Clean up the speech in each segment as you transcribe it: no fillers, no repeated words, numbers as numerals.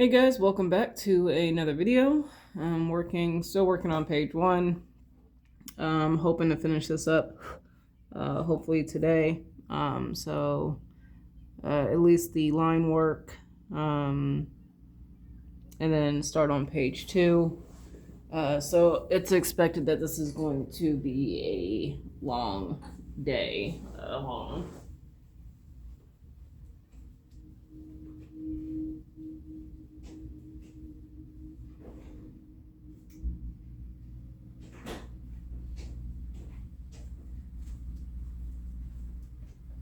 Hey guys, welcome back to another video. I'm still working on page 1. Hoping to finish this up hopefully today. At least the line work, and then start on page 2. So it's expected that this is going to be a long day. Hold on.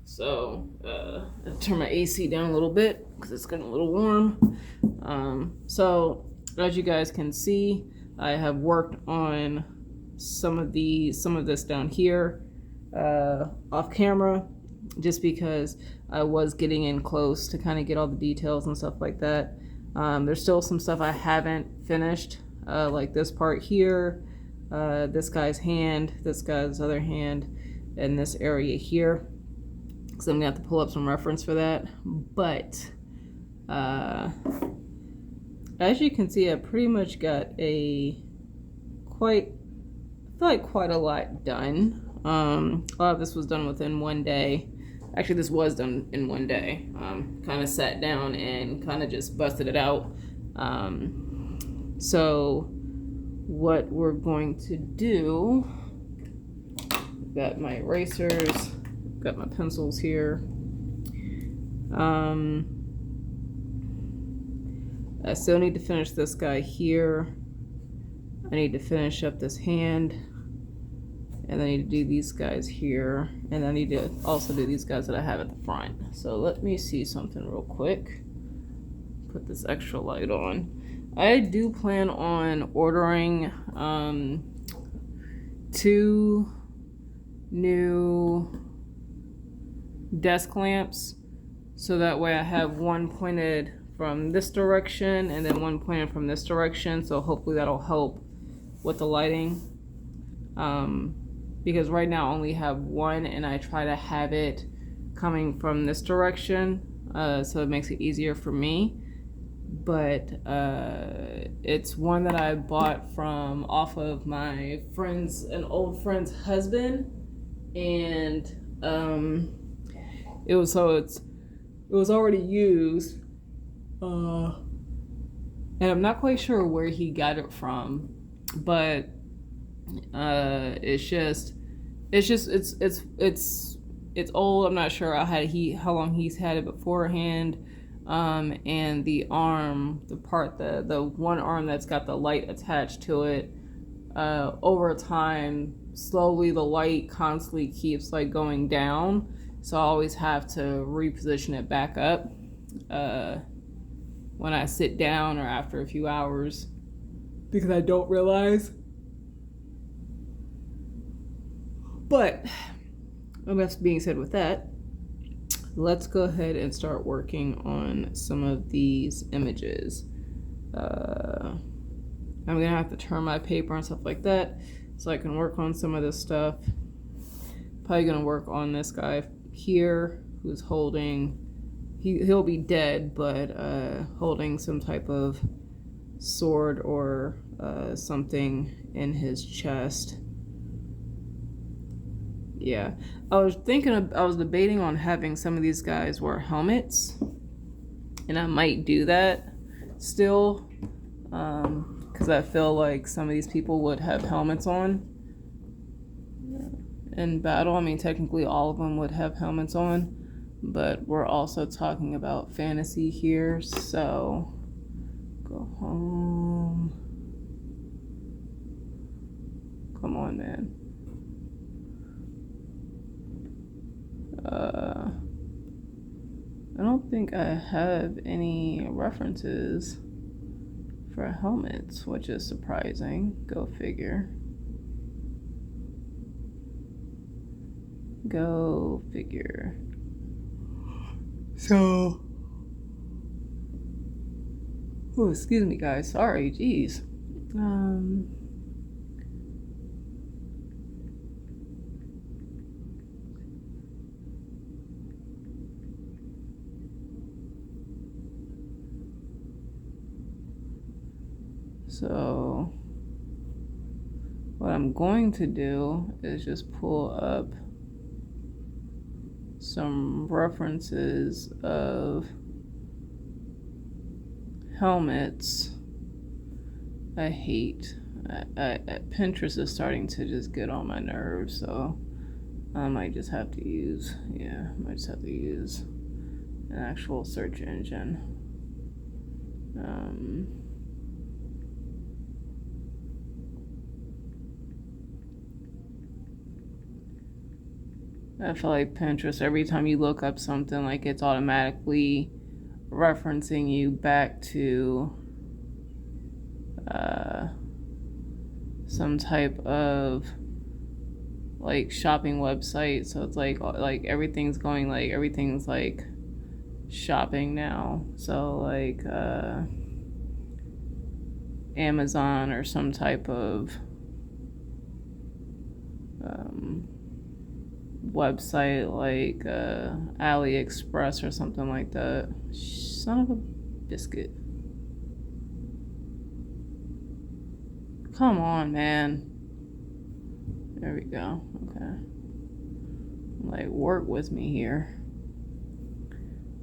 So, I'll turn my AC down a little bit because it's getting a little warm. So, as you guys can see, I have worked on some of this down here off camera, just because I was getting in close to kind of get all the details and stuff like that. There's still some stuff I haven't finished, like this part here, this guy's hand, this guy's other hand, and this area here. So I'm gonna have to pull up some reference for that. But as you can see, I pretty much got quite a lot done. A lot of this was done within one day. Actually, this was done in one day. Kind of sat down and kind of just busted it out. So what we're going to do, got my erasers, got my pencils here. I still need to finish this guy here. I need to finish up this hand, and I need to do these guys here, and I need to also do these guys that I have at the front. So let me see something real quick. Put this extra light on. I do plan on ordering 2 new desk lamps, so that way I have one pointed from this direction and then one pointed from this direction, so hopefully that'll help with the lighting, because right now I only have one and I try to have it coming from this direction, so it makes it easier for me. But it's one that I bought from off of my an old friend's husband, and it was already used, and I'm not quite sure where he got it from, but it's old. I'm not sure how long he's had it beforehand, and the one arm that's got the light attached to it, over time, slowly the light constantly keeps like going down. So I always have to reposition it back up when I sit down or after a few hours, because I don't realize. But enough being said with that, let's go ahead and start working on some of these images. I'm gonna have to turn my paper and stuff like that so I can work on some of this stuff. Probably gonna work on this guy here who's holding, he'll be dead, but holding some type of sword or something in his chest. Yeah, I was debating on having some of these guys wear helmets, and I might do that still, because I feel like some of these people would have helmets on in battle. I mean, technically all of them would have helmets on, but we're also talking about fantasy here, so go home. Come on, man. I don't think I have any references for helmets, which is surprising. Go figure. Go figure. So, oh, excuse me, guys. Sorry, jeez. So what I'm going to do is just pull up some references of helmets I hate. Pinterest is starting to just get on my nerves, so I might just have to use, an actual search engine. I feel like Pinterest, every time you look up something, like it's automatically referencing you back to some type of like shopping website. So it's like everything's going, like everything's like shopping now. So like Amazon or some type of website like AliExpress or something like that. Son of a biscuit. Come on, man. There we go. Okay. Like, work with me here.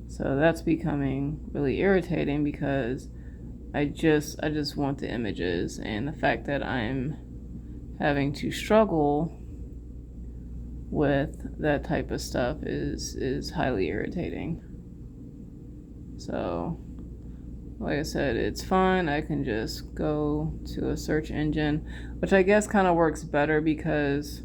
So that's becoming really irritating because I just want the images, and the fact that I'm having to struggle with that type of stuff is highly irritating. So like I said, it's fine. I can just go to a search engine, which I guess kind of works better because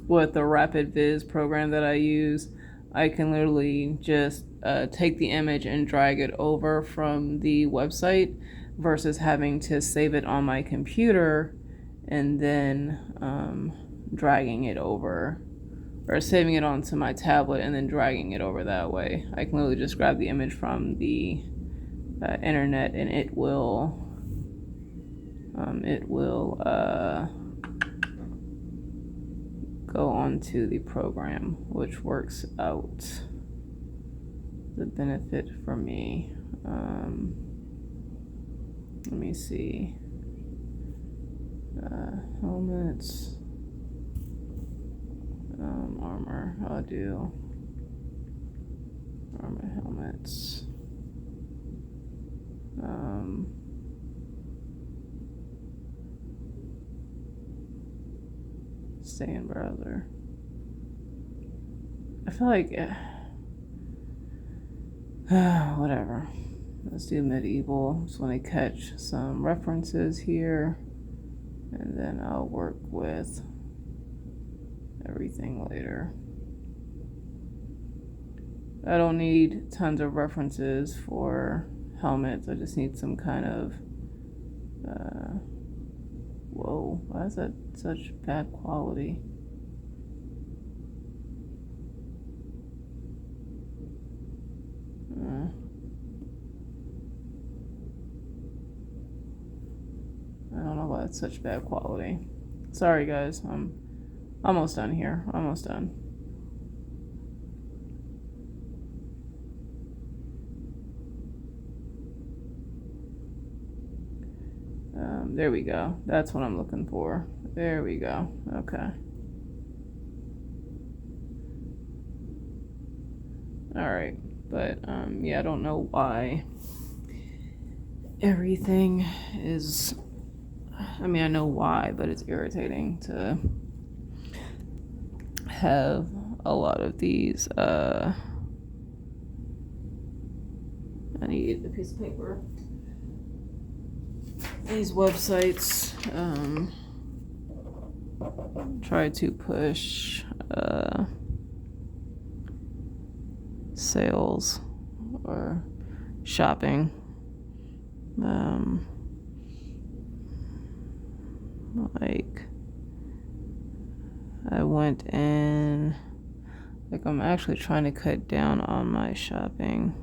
with the Rapid Viz program that I use, I can literally just take the image and drag it over from the website versus having to save it on my computer and then dragging it over, or saving it onto my tablet and then dragging it over that way. I can literally just grab the image from the internet and it will go onto the program, which works out the benefit for me. Let me see. Helmets, armor. I'll do armor helmets. Stay in browser. I feel like whatever. Let's do medieval. Just want to catch some references here, and then I'll work with everything later. I don't need tons of references for helmets. I just need some kind of whoa, why is that such bad quality? I don't know why it's such bad quality. Sorry guys, I'm almost done here. Almost done. There we go. That's what I'm looking for. There we go. Okay. Alright. But, yeah, I don't know why everything is... I mean, I know why, but it's irritating to have a lot of these, I need a piece of paper. These websites try to push sales or shopping. Like I went in, like I'm actually trying to cut down on my shopping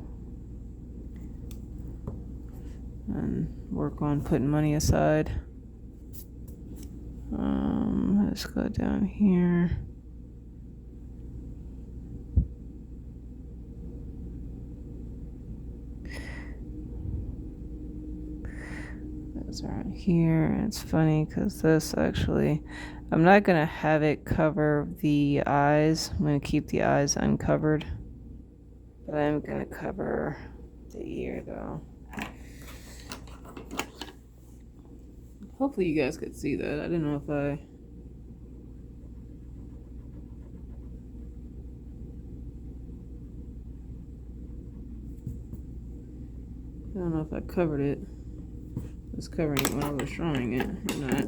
and work on putting money aside. Let's go down here. things around here. And it's funny because this actually, I'm not going to have it cover the eyes. I'm going to keep the eyes uncovered. But I'm going to cover the ear though. Hopefully you guys could see that. I didn't know if I don't know if I covered it. I was covering it when I was drawing it or not.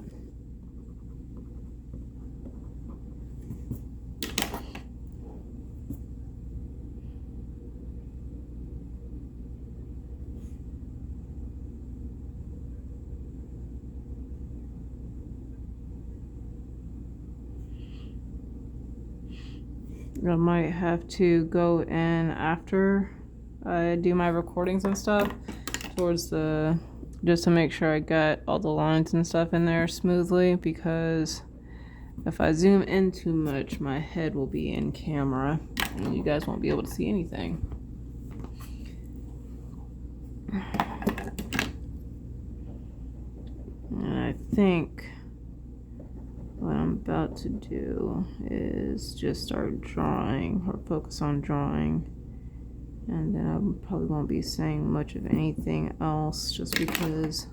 I might have to go in after I do my recordings and stuff towards the, just to make sure I got all the lines and stuff in there smoothly, because if I zoom in too much, my head will be in camera and you guys won't be able to see anything. And I think what I'm about to do is just start drawing, or focus on drawing, and then I probably won't be saying much of anything else, just because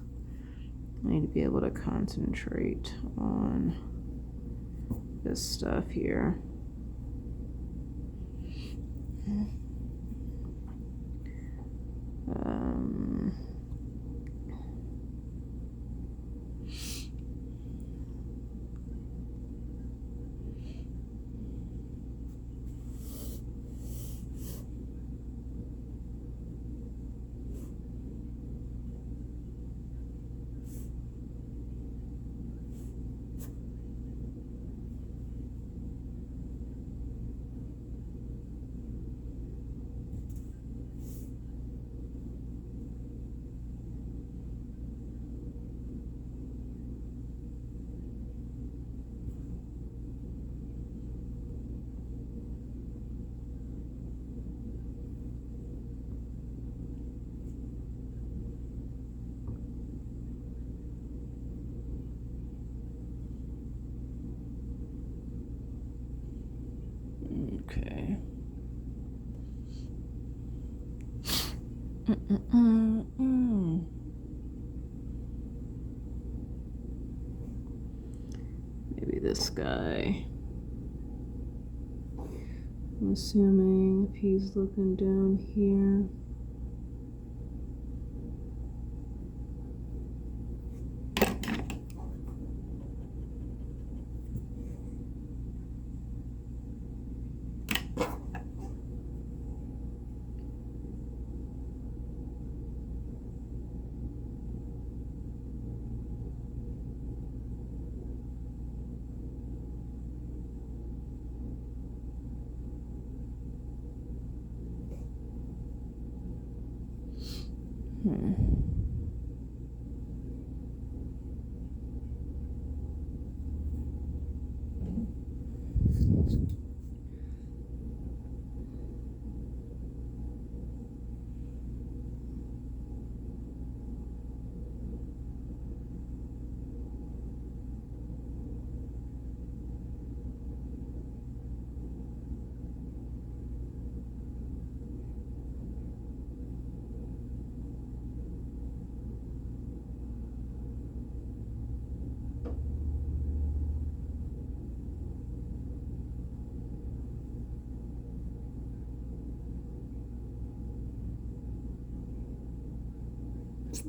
I need to be able to concentrate on this stuff here. Okay. Maybe this guy. I'm assuming if he's looking down here.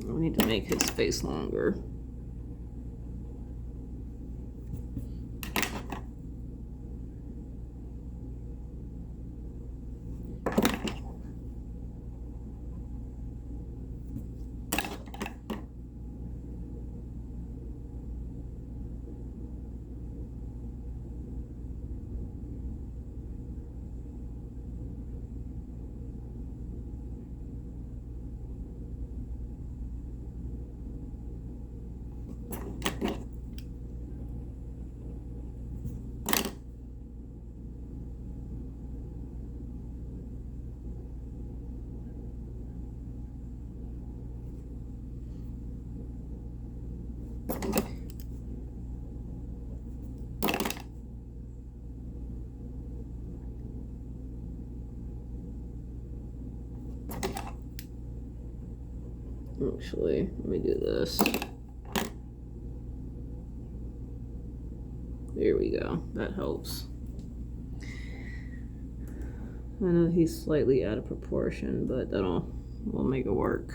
We need to make his face longer. Actually, let me do this. There we go. That helps. I know he's slightly out of proportion, but we'll make it work.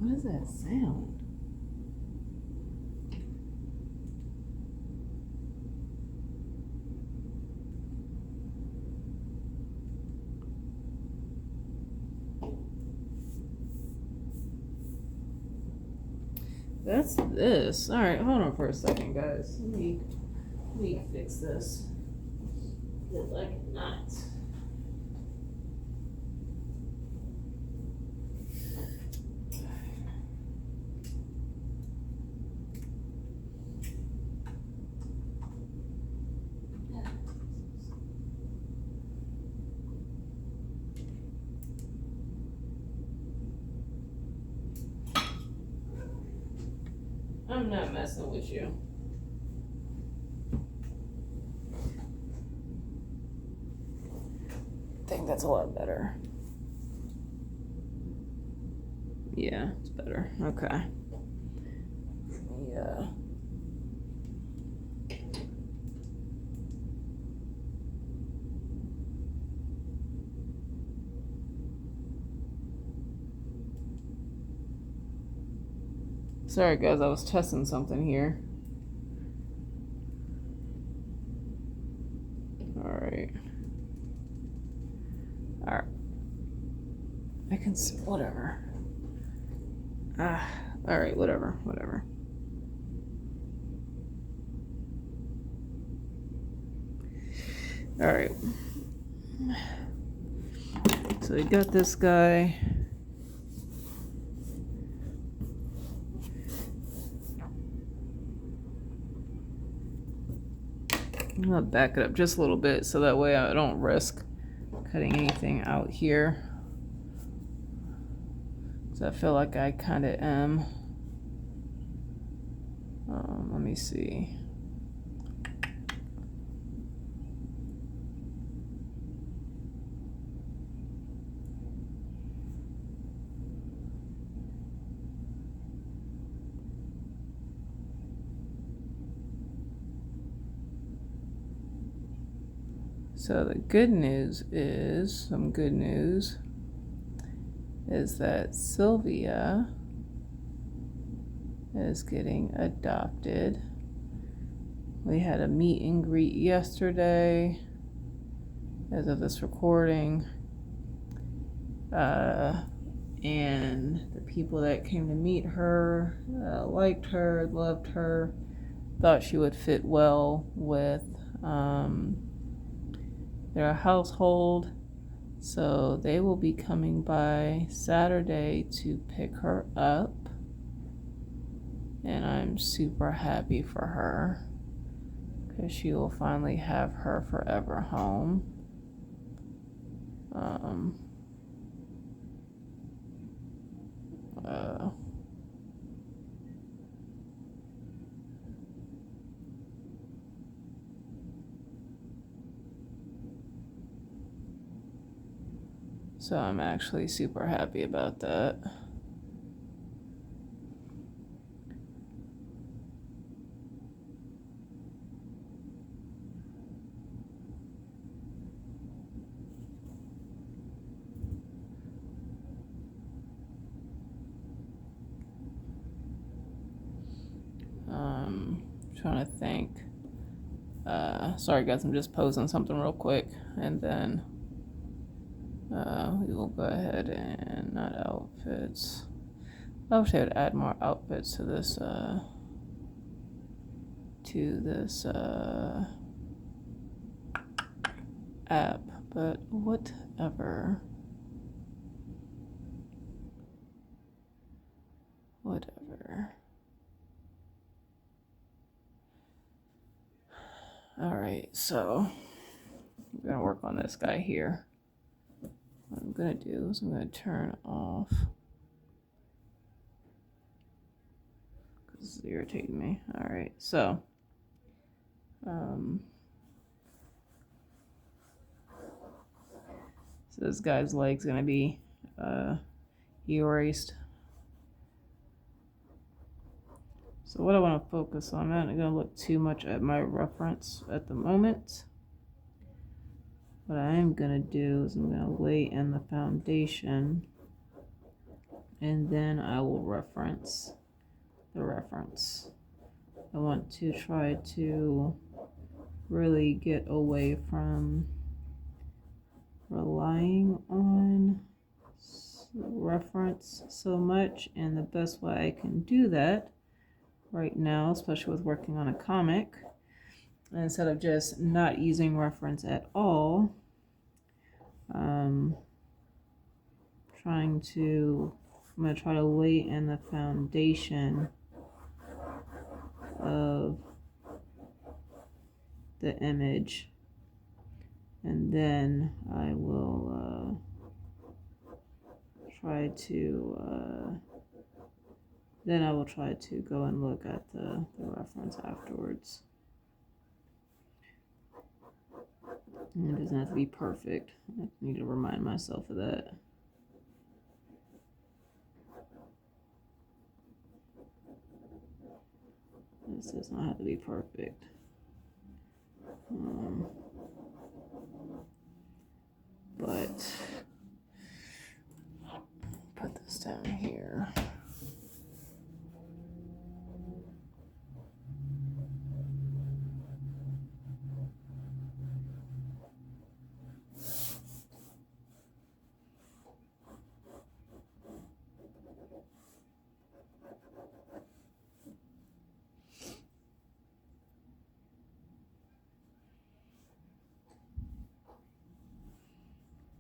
What is that sound? That's this. All right, hold on for a second, guys. Let me fix this. Because I cannot. I'm not messing with you. I think that's a lot better. Yeah, it's better. Okay. Yeah. Sorry guys, I was testing something here. Alright. Alright. I can see, whatever. Alright, whatever. Alright. So we got this guy. I'm gonna back it up just a little bit so that way I don't risk cutting anything out here. So I feel like I kind of am. Let me see. So the good news is, some good news, is that Sylvia is getting adopted. We had a meet and greet yesterday, as of this recording, and the people that came to meet her liked her, loved her, thought she would fit well with their household. So they will be coming by Saturday to pick her up, and I'm super happy for her because she will finally have her forever home. So I'm actually super happy about that. Trying to think. Sorry guys, I'm just posing something real quick, and then we will go ahead and not outfits. I wish I would add more outfits to this app, but whatever. All right, so I'm gonna work on this guy here. What I'm gonna do is I'm gonna turn off This is irritating me. All right, so so this guy's leg's gonna be erased. So what I want to focus on, I'm not gonna look too much at my reference at the moment. What I am gonna do is I'm gonna lay in the foundation, and then I will reference the reference. I want to try to really get away from relying on reference so much, and the best way I can do that right now, especially with working on a comic, instead of just not using reference at all, I'm going to try to lay in the foundation of the image, and then I will try to go and look at the reference afterwards. And it doesn't have to be perfect. I need to remind myself of that. This does not have to be perfect. But put this down here.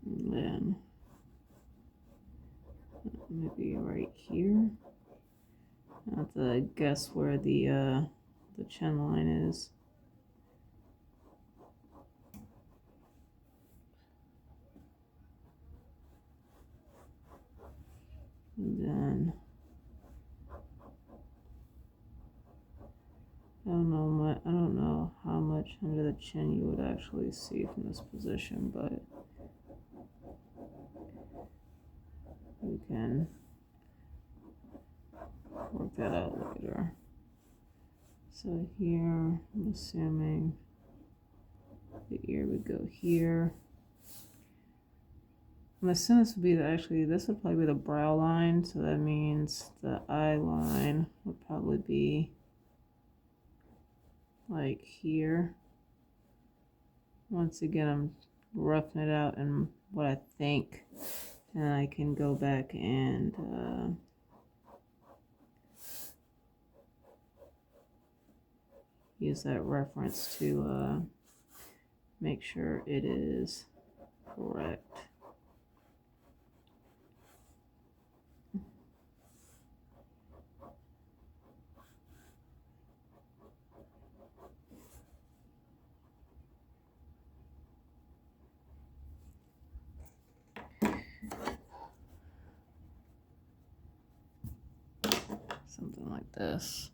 And then maybe right here. I have to guess where the chin line is. And then I don't know how much under the chin you would actually see from this position, but you can work that out later. So here, I'm assuming the ear would go here. I'm assuming this would be this would probably be the brow line, so that means the eye line would probably be like here. Once again, I'm roughing it out in what I think, and I can go back and use that reference to make sure it is correct. Something like this.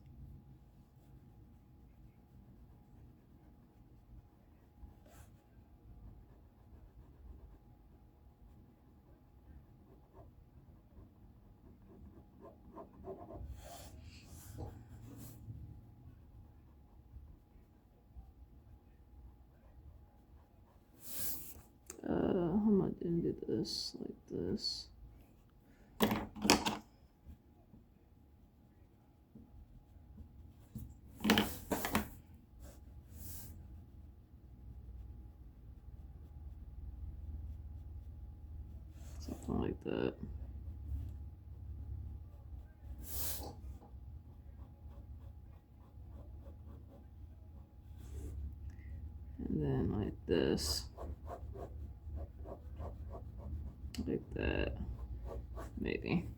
How am I gonna do this like this? Something like that. And then like this. Like that. Maybe.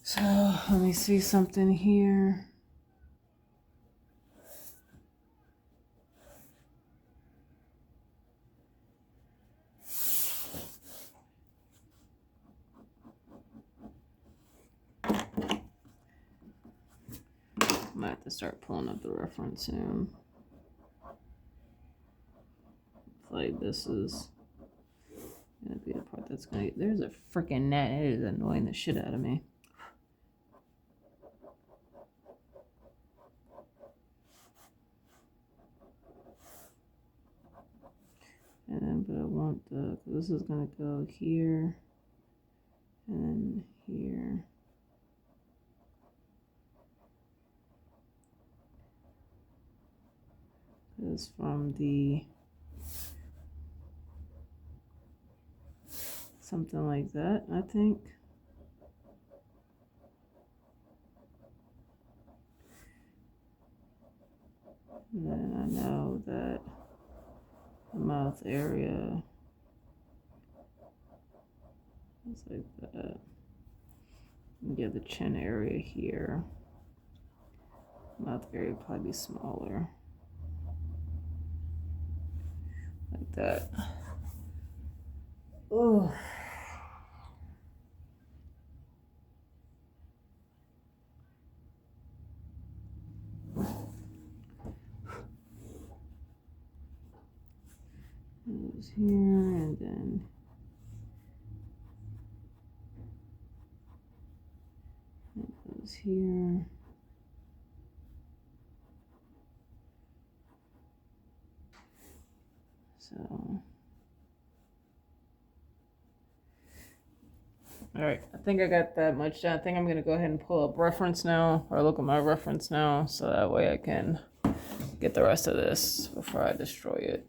So let me see something here. I'm gonna have to start pulling up the reference soon. Like this is gonna be the part that's gonna. There's a freaking net. It is annoying the shit out of me. And then, but I want the. This is gonna go here, and then here. Is from the. Something like that, I think. And then I know that the mouth area is like that. Yeah, the chin area here. Mouth area would probably be smaller. Like that. Oh. It goes here and then it goes here. So, all right, I think I got that much done. I think I'm going to go ahead and pull up reference now, or look at my reference now, so that way I can get the rest of this before I destroy it.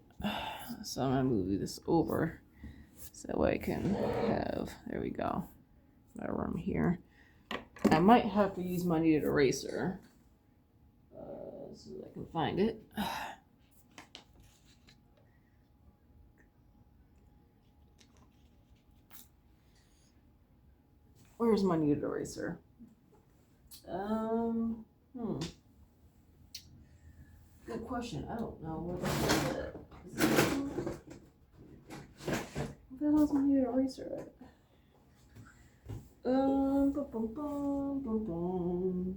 So I'm going to move this over, so that way I can have, there we go, my room here. I might have to use my kneaded eraser, so that I can find it. Where's my kneaded eraser? Good question. I don't know where the hell's my kneaded eraser at? Bum, bum, bum, bum, bum.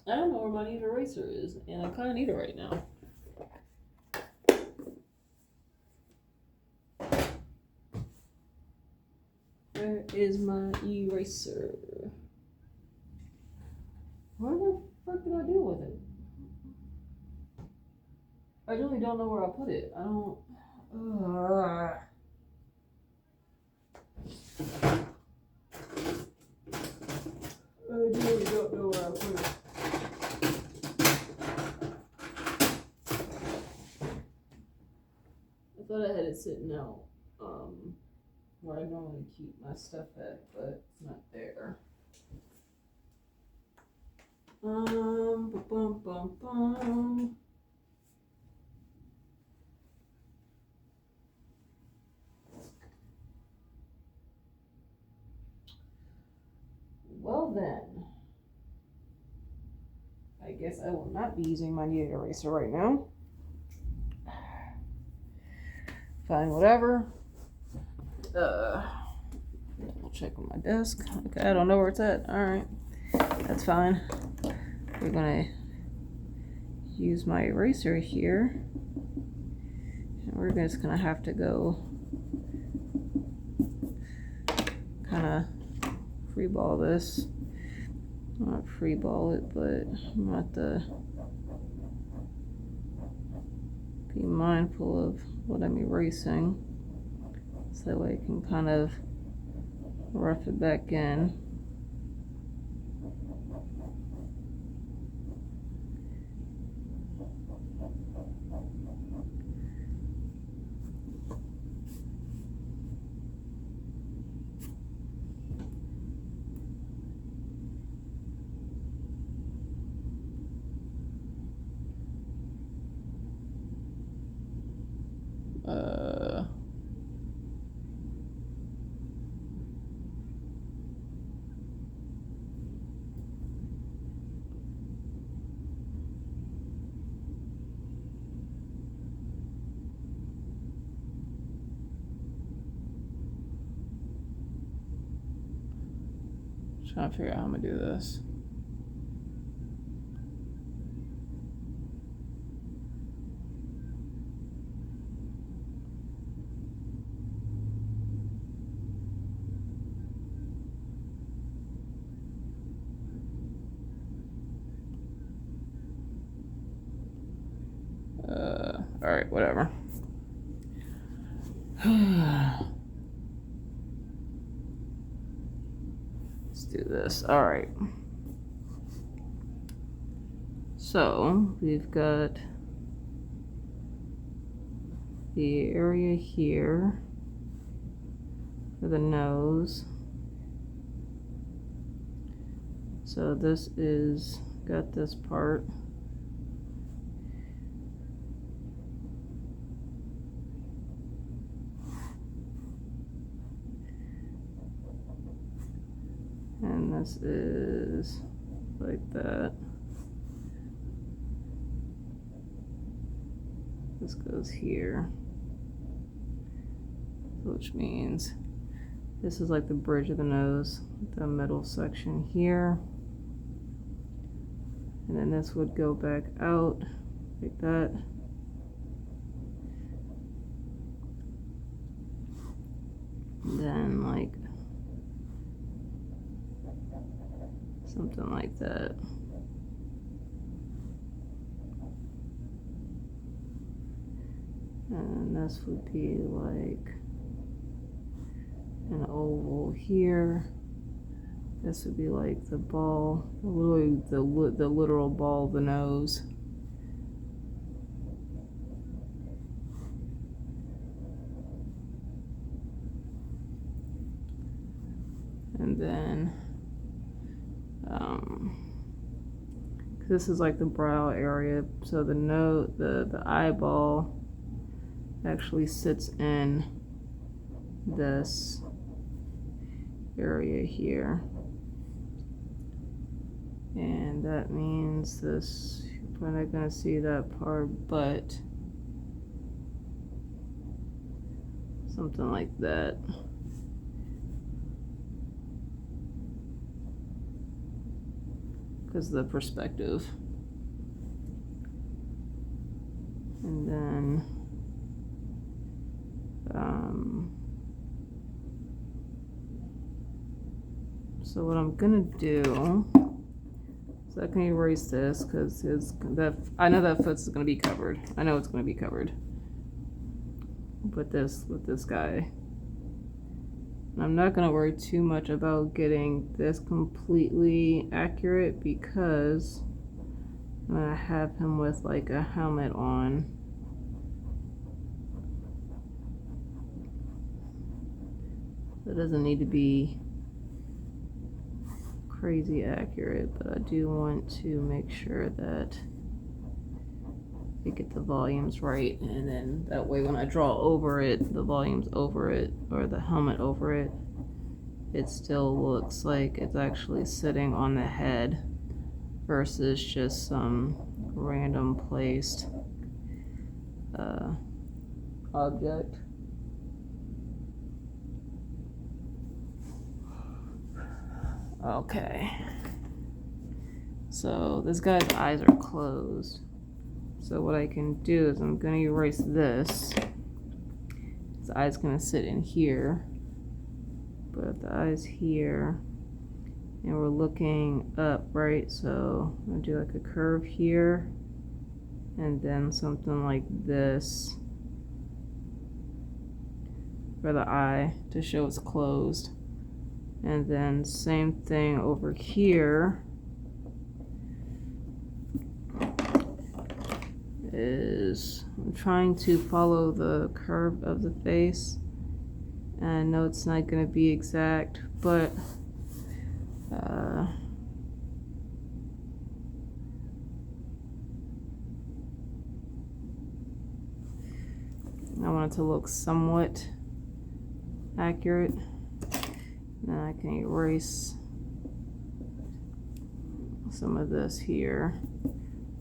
I don't know where my kneaded eraser is, and I kind of need it right now. Where is my eraser? What the fuck did I do with it? I really don't know where I put it. I don't. I really don't know where I put it. I thought I had it sitting out where I normally keep my stuff at, but it's not there. Bum, bum, bum, bum. Well then, I guess I will not be using my kneaded eraser right now. Fine, whatever. I'll check on my desk. Okay, I don't know where it's at. All right, that's fine. We're gonna use my eraser here, and we're just gonna have to go kind of free ball this. Not free ball it, but I'm gonna have to be mindful of what I'm erasing, so that way I can kind of rough it back in. trying to figure out how I'm gonna do this. All right, whatever. Let's do this. All right. So we've got the area here for the nose. So this is got this part. And this is like that. This goes here, which means this is like the bridge of the nose, the middle section here. And then this would go back out like that. And then like something like that. And this would be like an oval here. This would be like the ball, literally the literal ball of the nose. And then this is like the brow area, so the nose, the eyeball actually sits in this area here, and that means this, you're probably not gonna see that part, but something like that. Because of the perspective. And then so what I'm gonna do is I can erase this because I know that foot's gonna be covered. I know it's gonna be covered with this guy. And I'm not gonna worry too much about getting this completely accurate because I'm gonna have him with like a helmet on. It doesn't need to be crazy accurate, but I do want to make sure that I get the volumes right, and then that way when I draw over it, the volumes over it, or the helmet over it, it still looks like it's actually sitting on the head versus just some random placed object. Okay, so this guy's eyes are closed. So what I can do is I'm gonna erase this. His eye's gonna sit in here, but the eye's here, and we're looking up, right? So I'm gonna do like a curve here, and then something like this for the eye to show it's closed. And then same thing over here is I'm trying to follow the curve of the face, and I know it's not going to be exact, but I want it to look somewhat accurate. Then I can erase some of this here,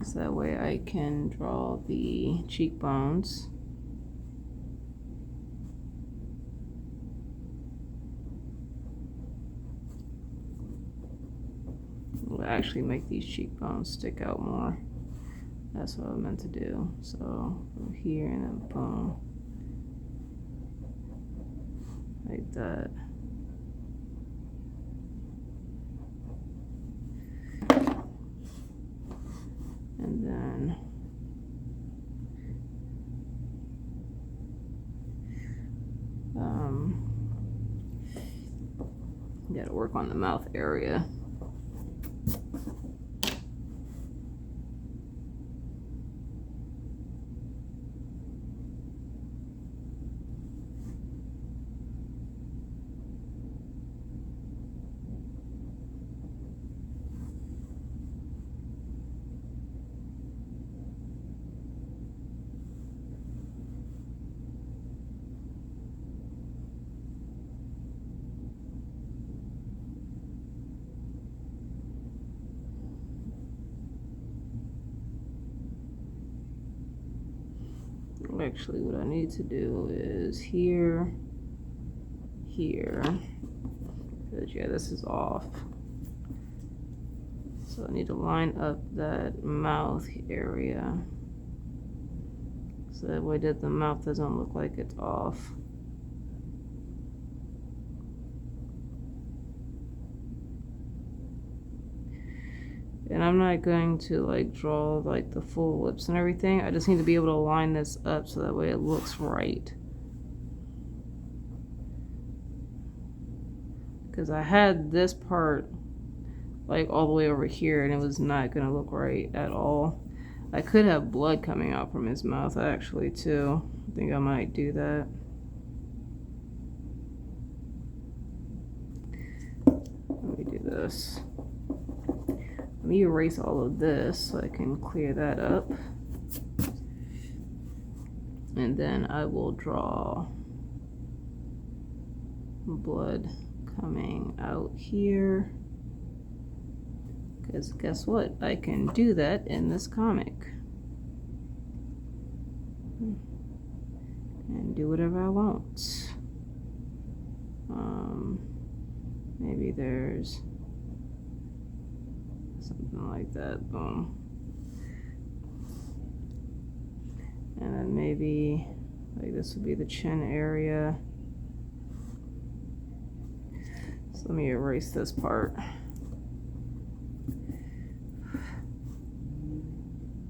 so that way I can draw the cheekbones. would actually make these cheekbones stick out more. That's what I meant to do. So go here and then boom, like that. And then gotta work on the mouth area. Actually, what I need to do is here, because yeah, this is off. So I need to line up that mouth area, so that way that the mouth doesn't look like it's off. And I'm not going to like draw like the full lips and everything. I just need to be able to line this up so that way it looks right. Because I had this part like all the way over here and it was not gonna look right at all. I could have blood coming out from his mouth actually too. I think I might do that. Let me do this. Let me erase all of this so I can clear that up. And then I will draw blood coming out here. Because guess what? I can do that in this comic. And do whatever I want. Maybe there's something like that, boom. And then maybe like this would be the chin area. So let me erase this part.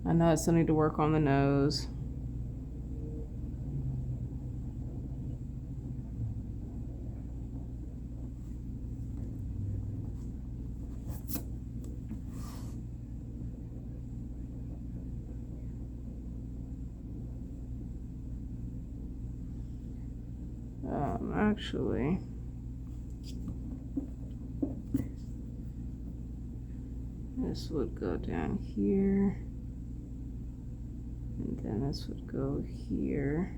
I know I still need to work on the nose. Actually, this would go down here, and then this would go here,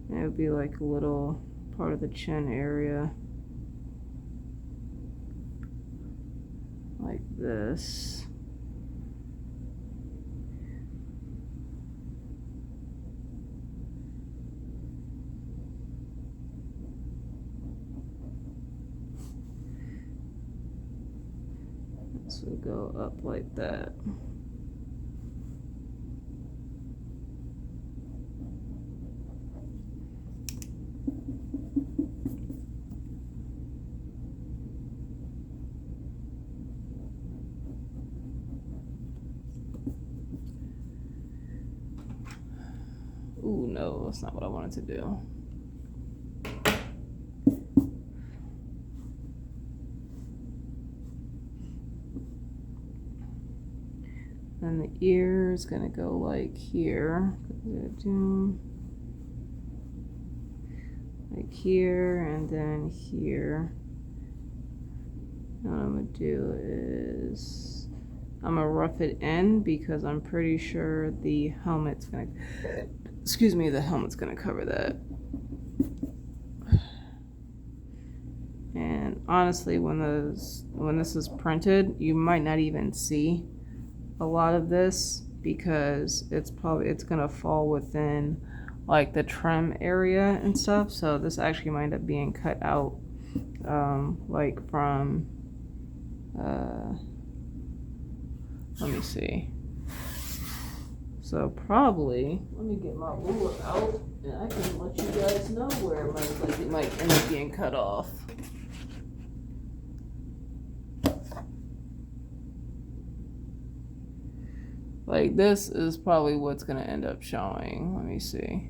and it would be like a little part of the chin area, like this. This would go up like that. Ooh, no, that's not what I wanted to do. And the ear is gonna go like here, like here, and then here. And what I'm gonna do is I'm gonna rough it in because I'm pretty sure the helmet's gonna, excuse me, the helmet's gonna cover that. And honestly, when this is printed, you might not even see a lot of this because it's gonna fall within like the trim area and stuff. So this actually might end up being cut out like from let me see. So probably, let me get my ruler out and I can let you guys know where it might end up being cut off. Like this is probably what's gonna end up showing. Let me see.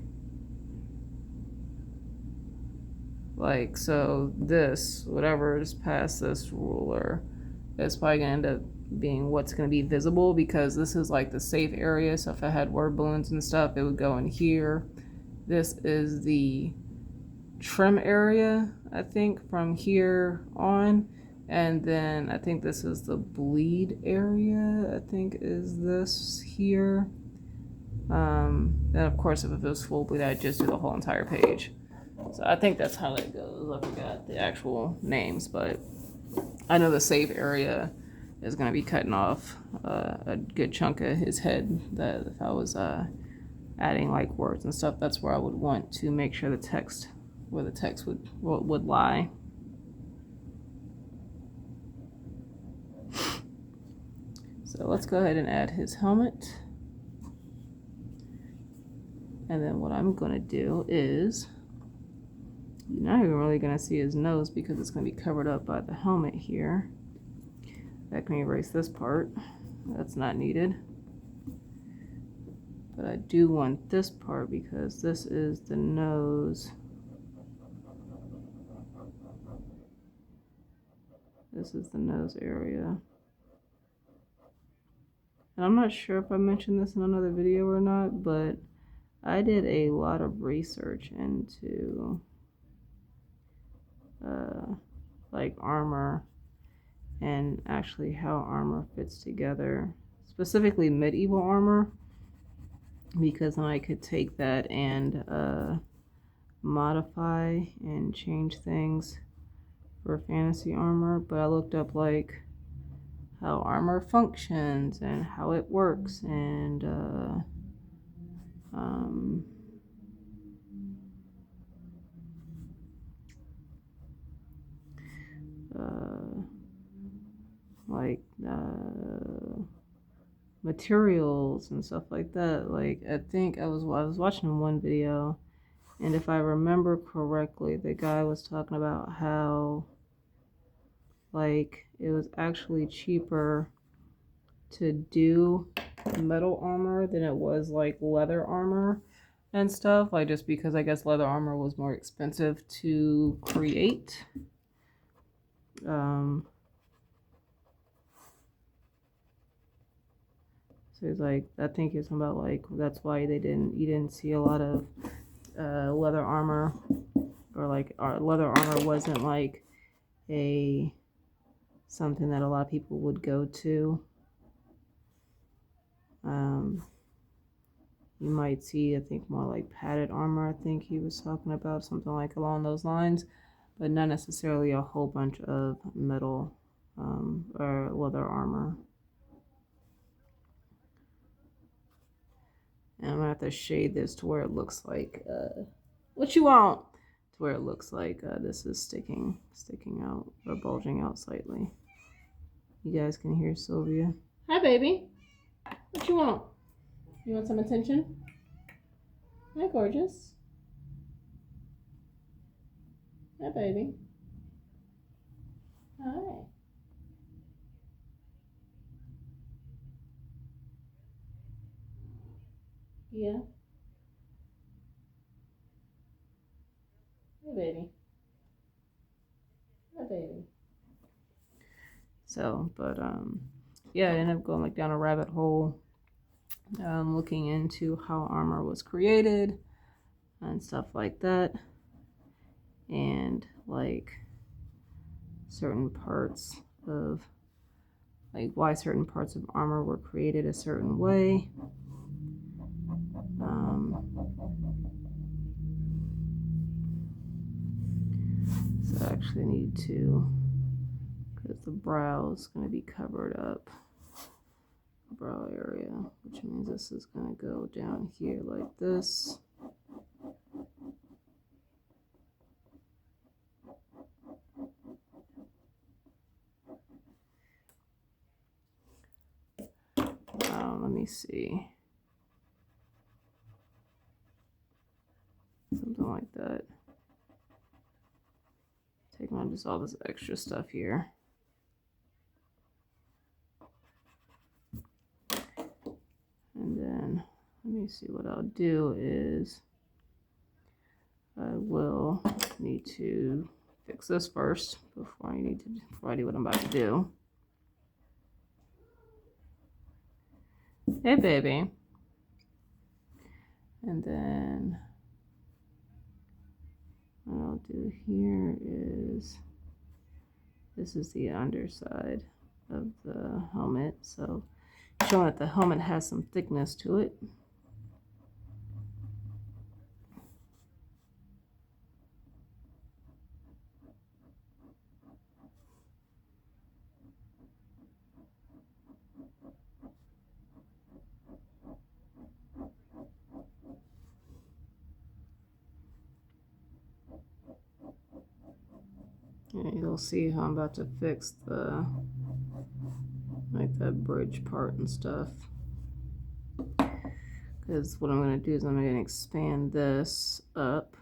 Like, so this, whatever is past this ruler, is probably gonna end up being what's gonna be visible, because this is like the safe area. So if I had word balloons and stuff, it would go in here. This is the trim area, I think, from here on. And then I think this is the bleed area, I think is this here. Then of course if it was full bleed, I'd just do the whole entire page. So I think that's how that goes. I forgot the actual names, but I know the safe area is going to be cutting off a good chunk of his head. That if I was adding like words and stuff, that's where I would want to make sure the text, where the text would lie. So let's go ahead and add his helmet. And then what I'm going to do is, you're not even really going to see his nose because it's going to be covered up by the helmet here. That can erase this part. That's not needed. But I do want this part because this is the nose. This is the nose area. And I'm not sure if I mentioned this in another video or not, but I did a lot of research into like armor and actually how armor fits together, specifically medieval armor, because then I could take that and modify and change things for fantasy armor. But I looked up like how armor functions and how it works, and like materials and stuff like that. Like I think I was watching one video, and if I remember correctly, the guy was talking about how like it was actually cheaper to do metal armor than it was like leather armor and stuff, like just because I guess leather armor was more expensive to create. So he's like, I think he's talking about like that's why you didn't see a lot of leather armor, or like leather armor wasn't like something that a lot of people would go to. You might see, I think, more like padded armor. I think he was talking about something like along those lines, but not necessarily a whole bunch of metal or leather armor. And I'm gonna have to shade this to where it looks like what you want, to where it looks like this is sticking out or bulging out slightly. You guys can hear Sylvia. Hi, baby. What you want? You want some attention? Hi, gorgeous. Hi, baby. Hi. Yeah. Hi, baby. Hi, baby. So, but yeah, I ended up going like down a rabbit hole, looking into how armor was created and stuff like that, and like certain parts of like why certain parts of armor were created a certain way. So I actually need to, because the brow is going to be covered up, brow area, which means this is going to go down here like this. let me see. Something like that. Taking on just all this extra stuff here. And then let me see, what I'll do is I will need to fix this first before I do what I'm about to do. Hey, baby. And then what I'll do here is, this is the underside of the helmet, so showing that the helmet has some thickness to it. And you'll see how I'm about to fix the, like, that bridge part and stuff. Because what I'm going to do is I'm going to expand this up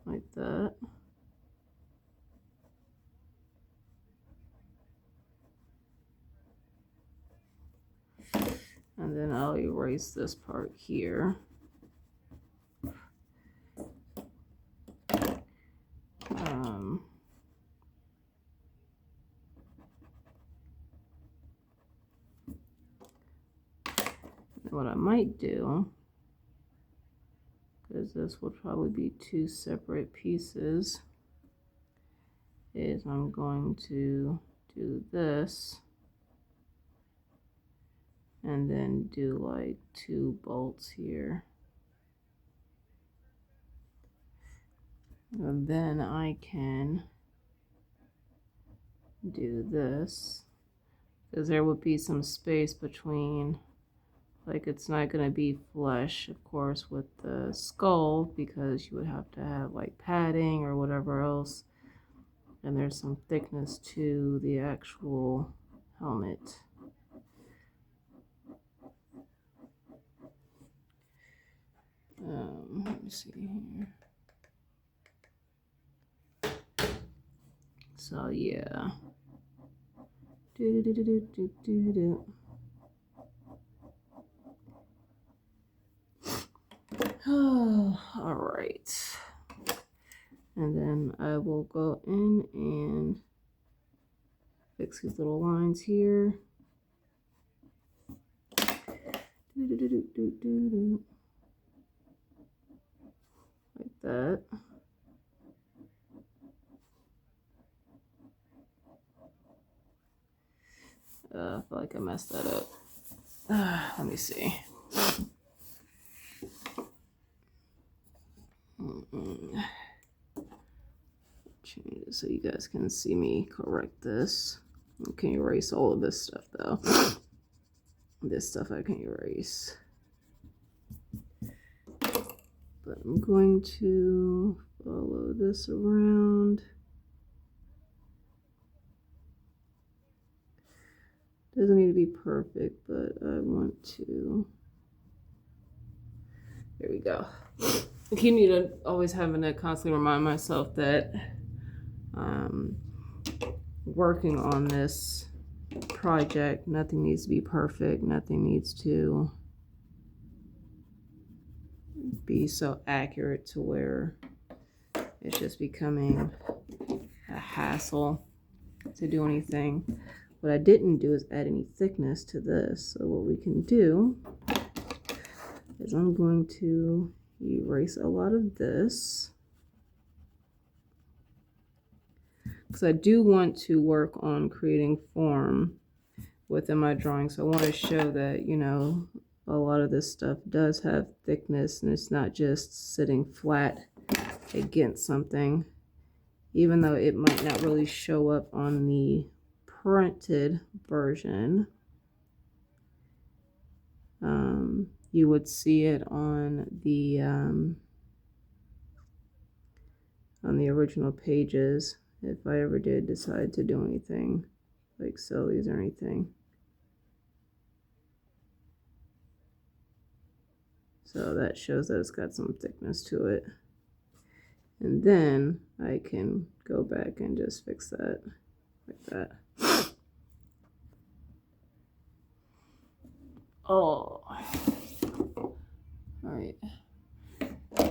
like that. And then I'll erase this part here. What I might do, because this will probably be two separate pieces, is I'm going to do this and then do like 2 bolts here. And then I can do this, because there would be some space between, like, it's not going to be flush, of course, with the skull, because you would have to have like padding or whatever else. And there's some thickness to the actual helmet. Let me see here. So yeah. Oh, all right. And then I will go in and fix these little lines here. Like that. I feel like I messed that up. Let me see. Change it so you guys can see me correct this. I can erase all of this stuff though. This stuff I can erase. But I'm going to follow this around. Doesn't need to be perfect, but I want to. There we go. I keep need to always having to constantly remind myself that working on this project, nothing needs to be perfect. Nothing needs to be so accurate to where it's just becoming a hassle to do anything. What I didn't do is add any thickness to this. So what we can do is I'm going to erase a lot of this, because I do want to work on creating form within my drawing. So I want to show that, you know, a lot of this stuff does have thickness and it's not just sitting flat against something, even though it might not really show up on the printed version. You would see it on the original pages if I ever did decide to do anything like sellies or anything. So that shows that it's got some thickness to it. And then I can go back and just fix that like that. Oh, all right.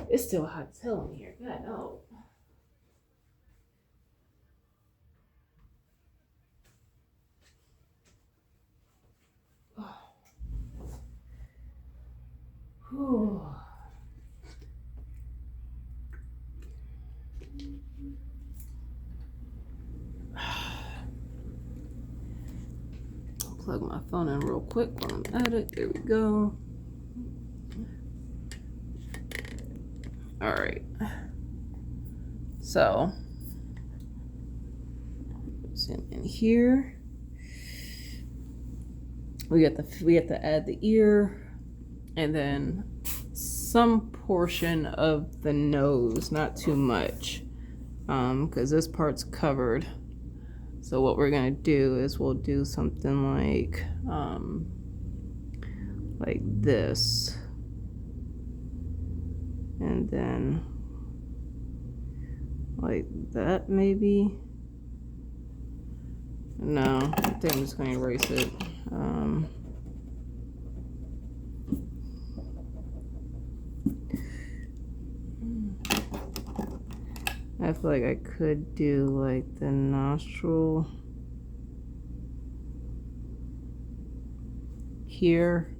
It's still hot as hell in here. God, no. Whew. Plug my phone in real quick while I'm at it. There we go. All right. So, in here, we have to add the ear, and then some portion of the nose, not too much, because this part's covered. So what we're gonna do is we'll do something like this, and then like that maybe. No, I think I'm just gonna erase it. I feel like I could do like the nostril here,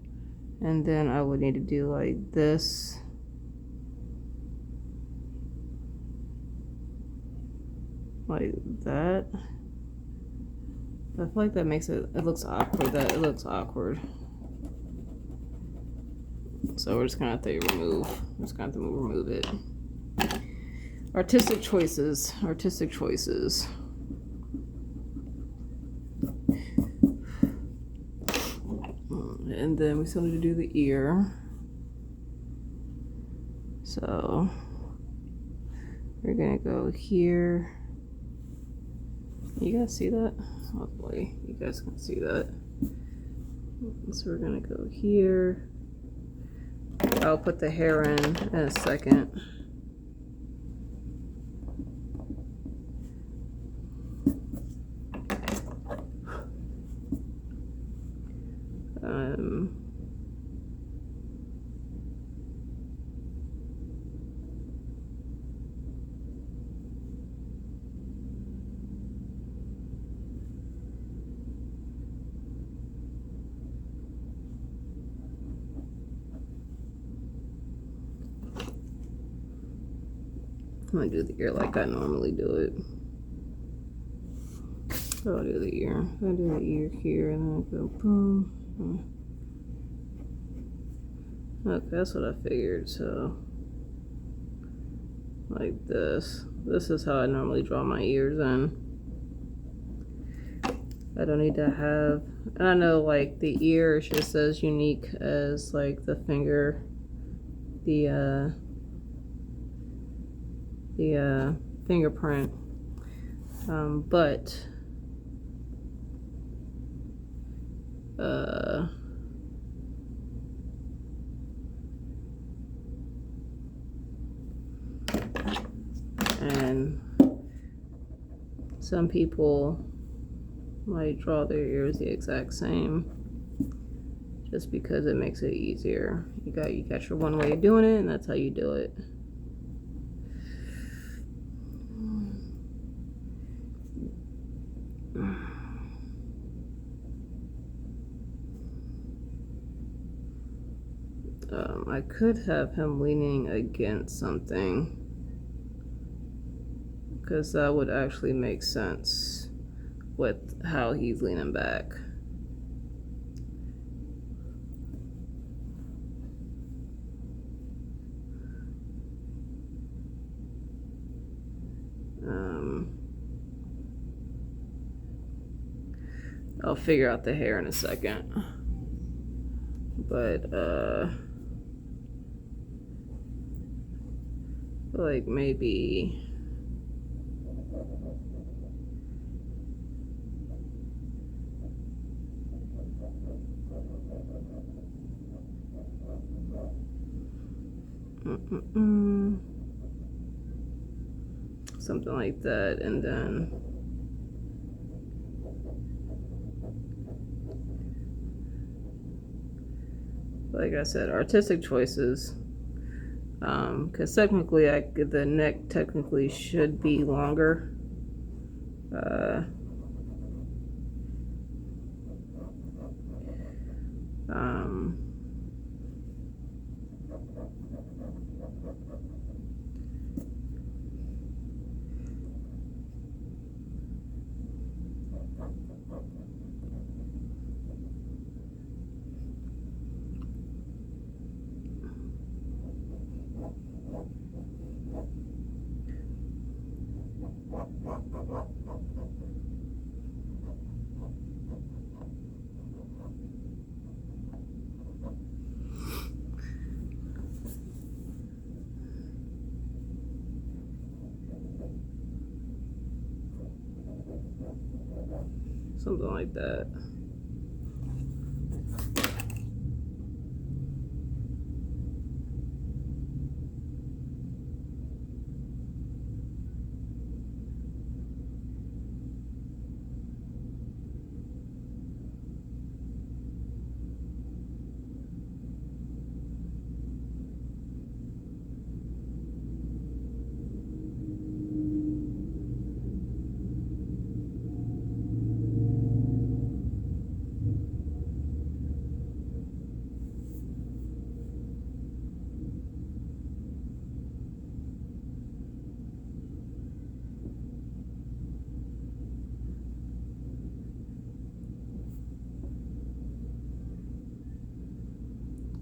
and then I would need to do like this. Like that. I feel like that makes it looks awkward. It looks awkward. So we're just gonna have to remove. We're just gonna have to remove it. Artistic choices. Artistic choices. And then we still need to do the ear. So we're gonna go here. You guys see that? Hopefully you guys can see that. So we're gonna go here. I'll put the hair in a second. I'm gonna do the ear like I normally do it. So I'll do the ear. I'll do the ear here and then I'll go boom. Okay, that's what I figured. So, like this. This is how I normally draw my ears in. I don't need to have, and I know like the ear is just as unique as like the finger, the fingerprint, but and some people might draw their ears the exact same just because it makes it easier. You got your one way of doing it, and that's how you do it. I could have him leaning against something, because that would actually make sense with how he's leaning back. I'll figure out the hair in a second, but like maybe Something like that, and then like I said, artistic choices, because technically the neck technically should be longer. Something like that.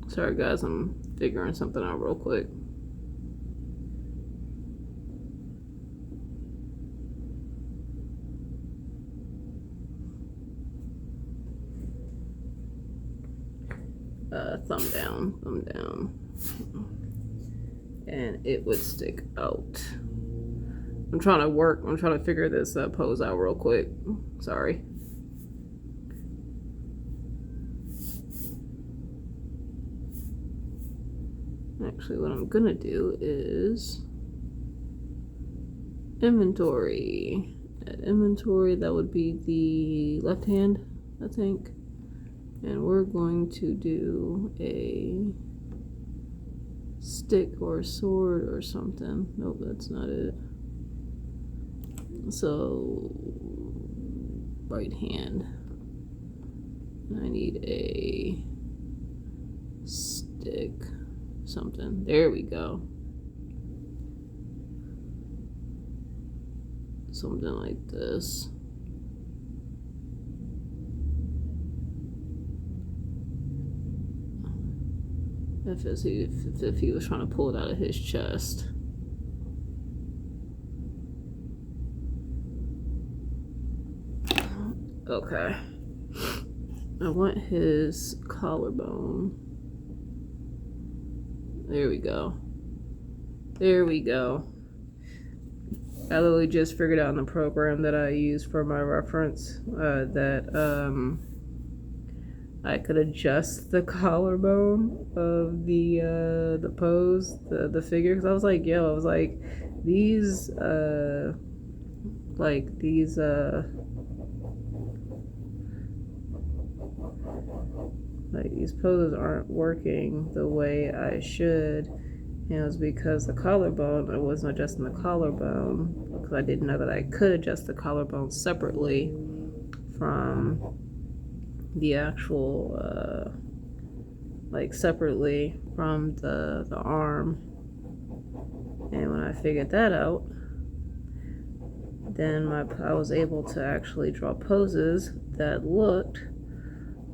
Sorry guys, I'm figuring something out real quick. Thumb down. And it would stick out. I'm trying to figure this pose out real quick. Sorry. Actually, what I'm gonna do is inventory. At inventory, that would be the left hand, I think. And we're going to do a stick or a sword or something. Nope, that's not it. So, right hand. I need a stick. Something. There we go. Something like this. If he was trying to pull it out of his chest. Okay. I want his collarbone. There we go. There we go. I literally just figured out in the program that I used for my reference that I could adjust the collarbone of the pose, the figure. Because I was like, these these poses aren't working the way I should. And it was because the collarbone, I wasn't adjusting the collarbone because I didn't know that I could adjust the collarbone separately from the actual, separately from the arm. And when I figured that out, then I was able to actually draw poses that looked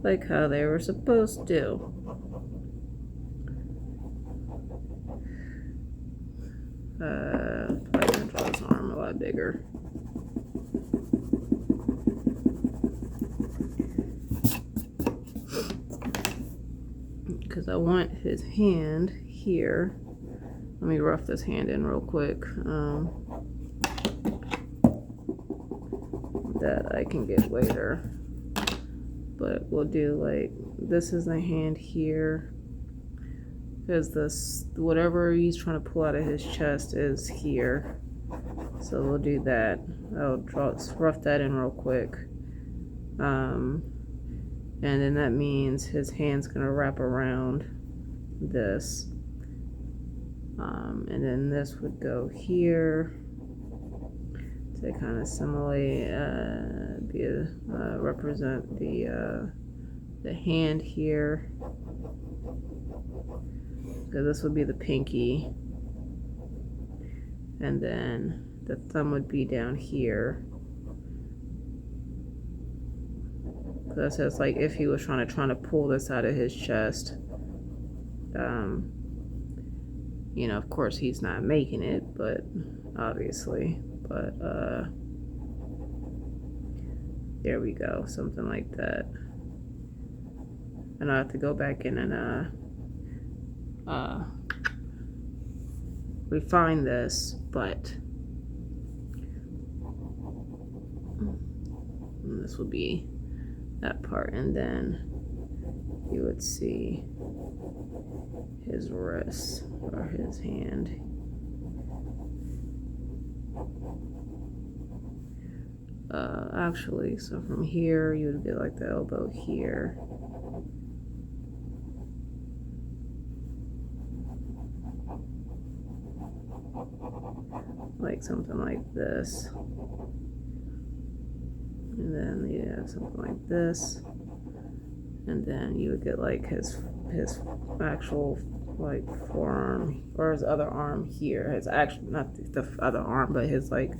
like how they were supposed to. I'm gonna draw his arm a lot bigger. Because I want his hand here. Let me rough this hand in real quick. That I can get later. But we'll do this is the hand here. because this, whatever he's trying to pull out of his chest is here. So we'll do that. I'll rough that in real quick. And then that means his hand's gonna wrap around this. And then this would go here to kind of simulate, represent the hand here. So this would be the pinky. And then the thumb would be down here. So that says like if he was trying to pull this out of his chest. You know, of course he's not making it, but obviously, but there we go, something like that. And I have to go back in and refine this, but this will be that part, and then you would see his wrist or his hand. Actually, so from here you would get like the elbow here. Like something like this. And then yeah, something like this. And then you would get like his actual like forearm, or his other arm here. His actual, not the other arm, but his like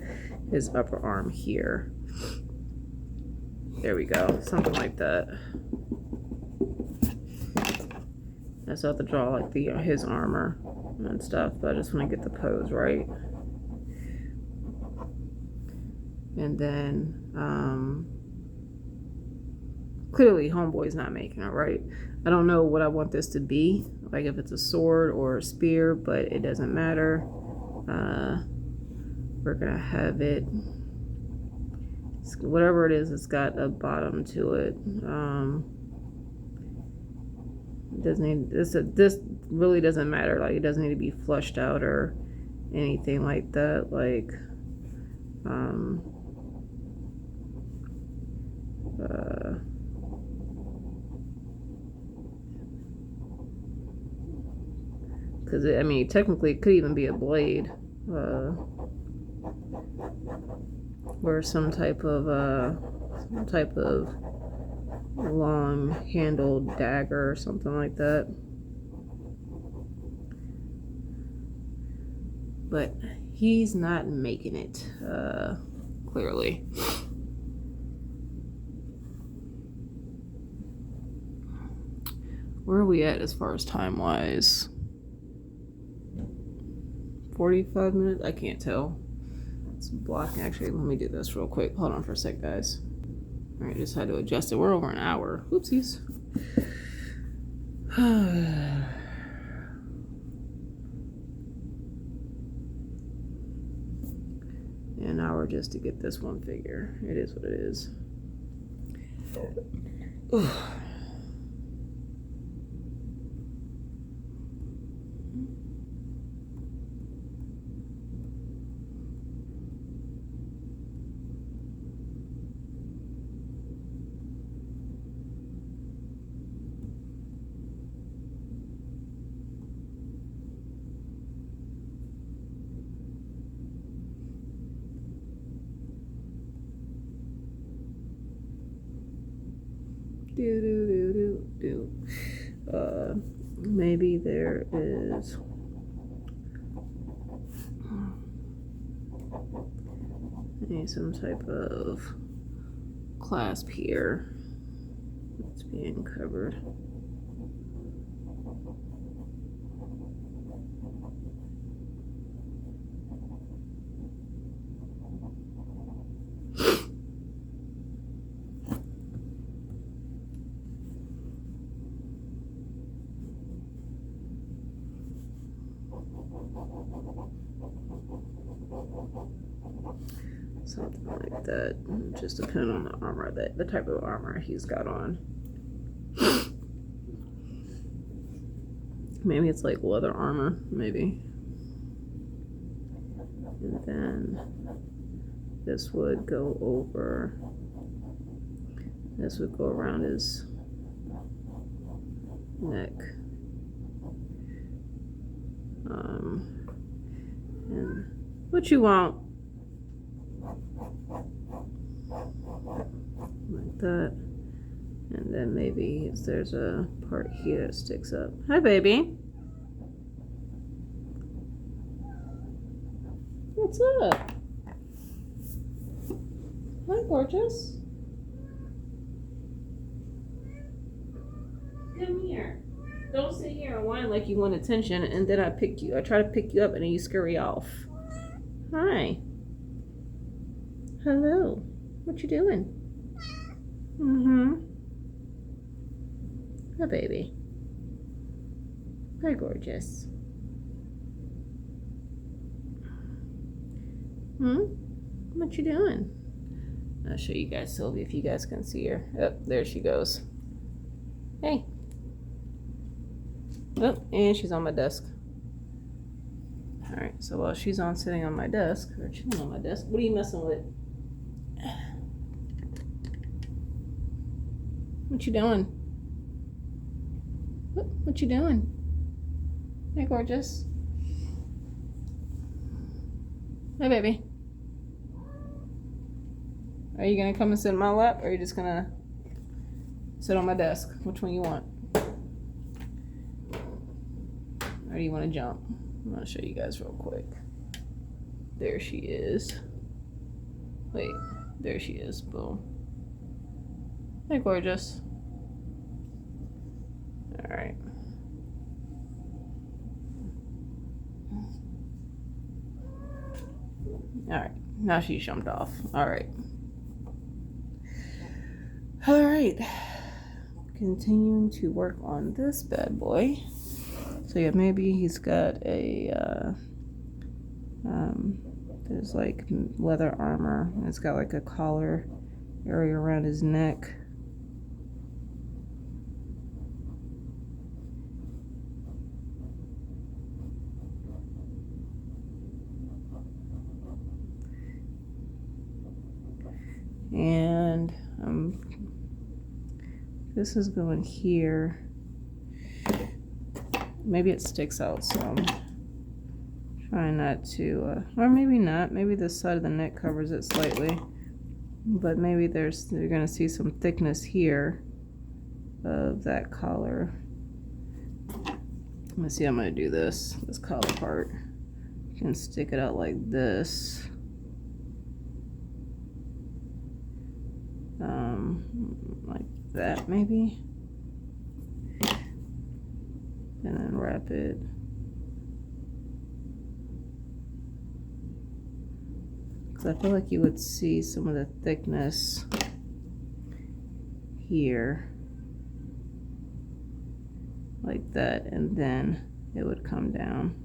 his upper arm here. There we go, something like that. I still have to draw like his armor and stuff, but I just want to get the pose right. And then clearly homeboy's not making it, right? I don't know what I want this to be, like if it's a sword or a spear, but it doesn't matter. We're gonna have it, whatever it is, it's got a bottom to it. Doesn't need this really doesn't matter, like it doesn't need to be flushed out or anything like that, like because I mean technically it could even be a blade, or some type of long handled dagger or something like that. But he's not making it, clearly. Where are we at as far as time wise? 45 minutes? I can't tell. It's blocking. Actually, let me do this real quick. Hold on for a sec, guys. All right, just had to adjust it. We're over an hour. Oopsies. An hour just to get this one figure. It is what it is. Maybe there is some type of clasp here that's being covered. Something like that, just depending on the armor, the type of armor he's got on. Maybe it's like leather armor, maybe. And then this would go over, this would go around his neck. And what you want? Like that. And then maybe if there's a part here that sticks up. Hi, baby. What's up? Hi, gorgeous. Come here. Don't sit here and whine like you want attention, and then I try to pick you up, and then you scurry off. Hi. Hello. What you doing? Hi, baby. Hi, gorgeous. What you doing? I'll show you guys Sylvie if you guys can see her. Oh, there she goes. Hey. Oh, and she's on my desk. Alright, so while she's sitting on my desk, or chilling on my desk, what are you messing with? What you doing? What you doing? Hey, gorgeous. Hey, baby. Are you gonna come and sit in my lap, or are you just gonna sit on my desk? Which one you want? Or do you want to jump? I'm gonna show you guys real quick. There she is. Wait, there she is. Boom. Hey, gorgeous. All right. All right. Now she jumped off. All right. All right. Continuing to work on this bad boy. So yeah, maybe he's got a, there's like leather armor. And it's got like a collar area around his neck. And this is going here. Maybe it sticks out some. Trying not to, or maybe not. Maybe this side of the neck covers it slightly. But maybe you're gonna see some thickness here of that collar. Let me see, I'm gonna do this collar part. You can stick it out like this. Like that maybe. And then wrap it. Because I feel like you would see some of the thickness here. Like that, and then it would come down.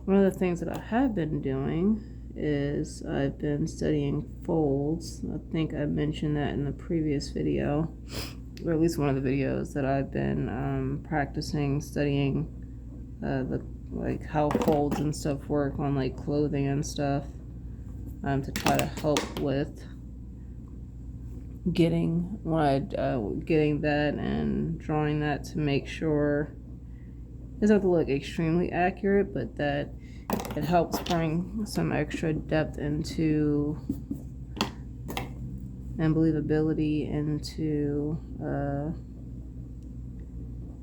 One of the things that I have been doing is I've been studying folds. I think I mentioned that in the previous video, or at least one of the videos that I've been practicing studying like how folds and stuff work on like clothing and stuff, to try to help with getting that and drawing that to make sure it doesn't have to look extremely accurate, but that it helps bring some extra depth into and believability into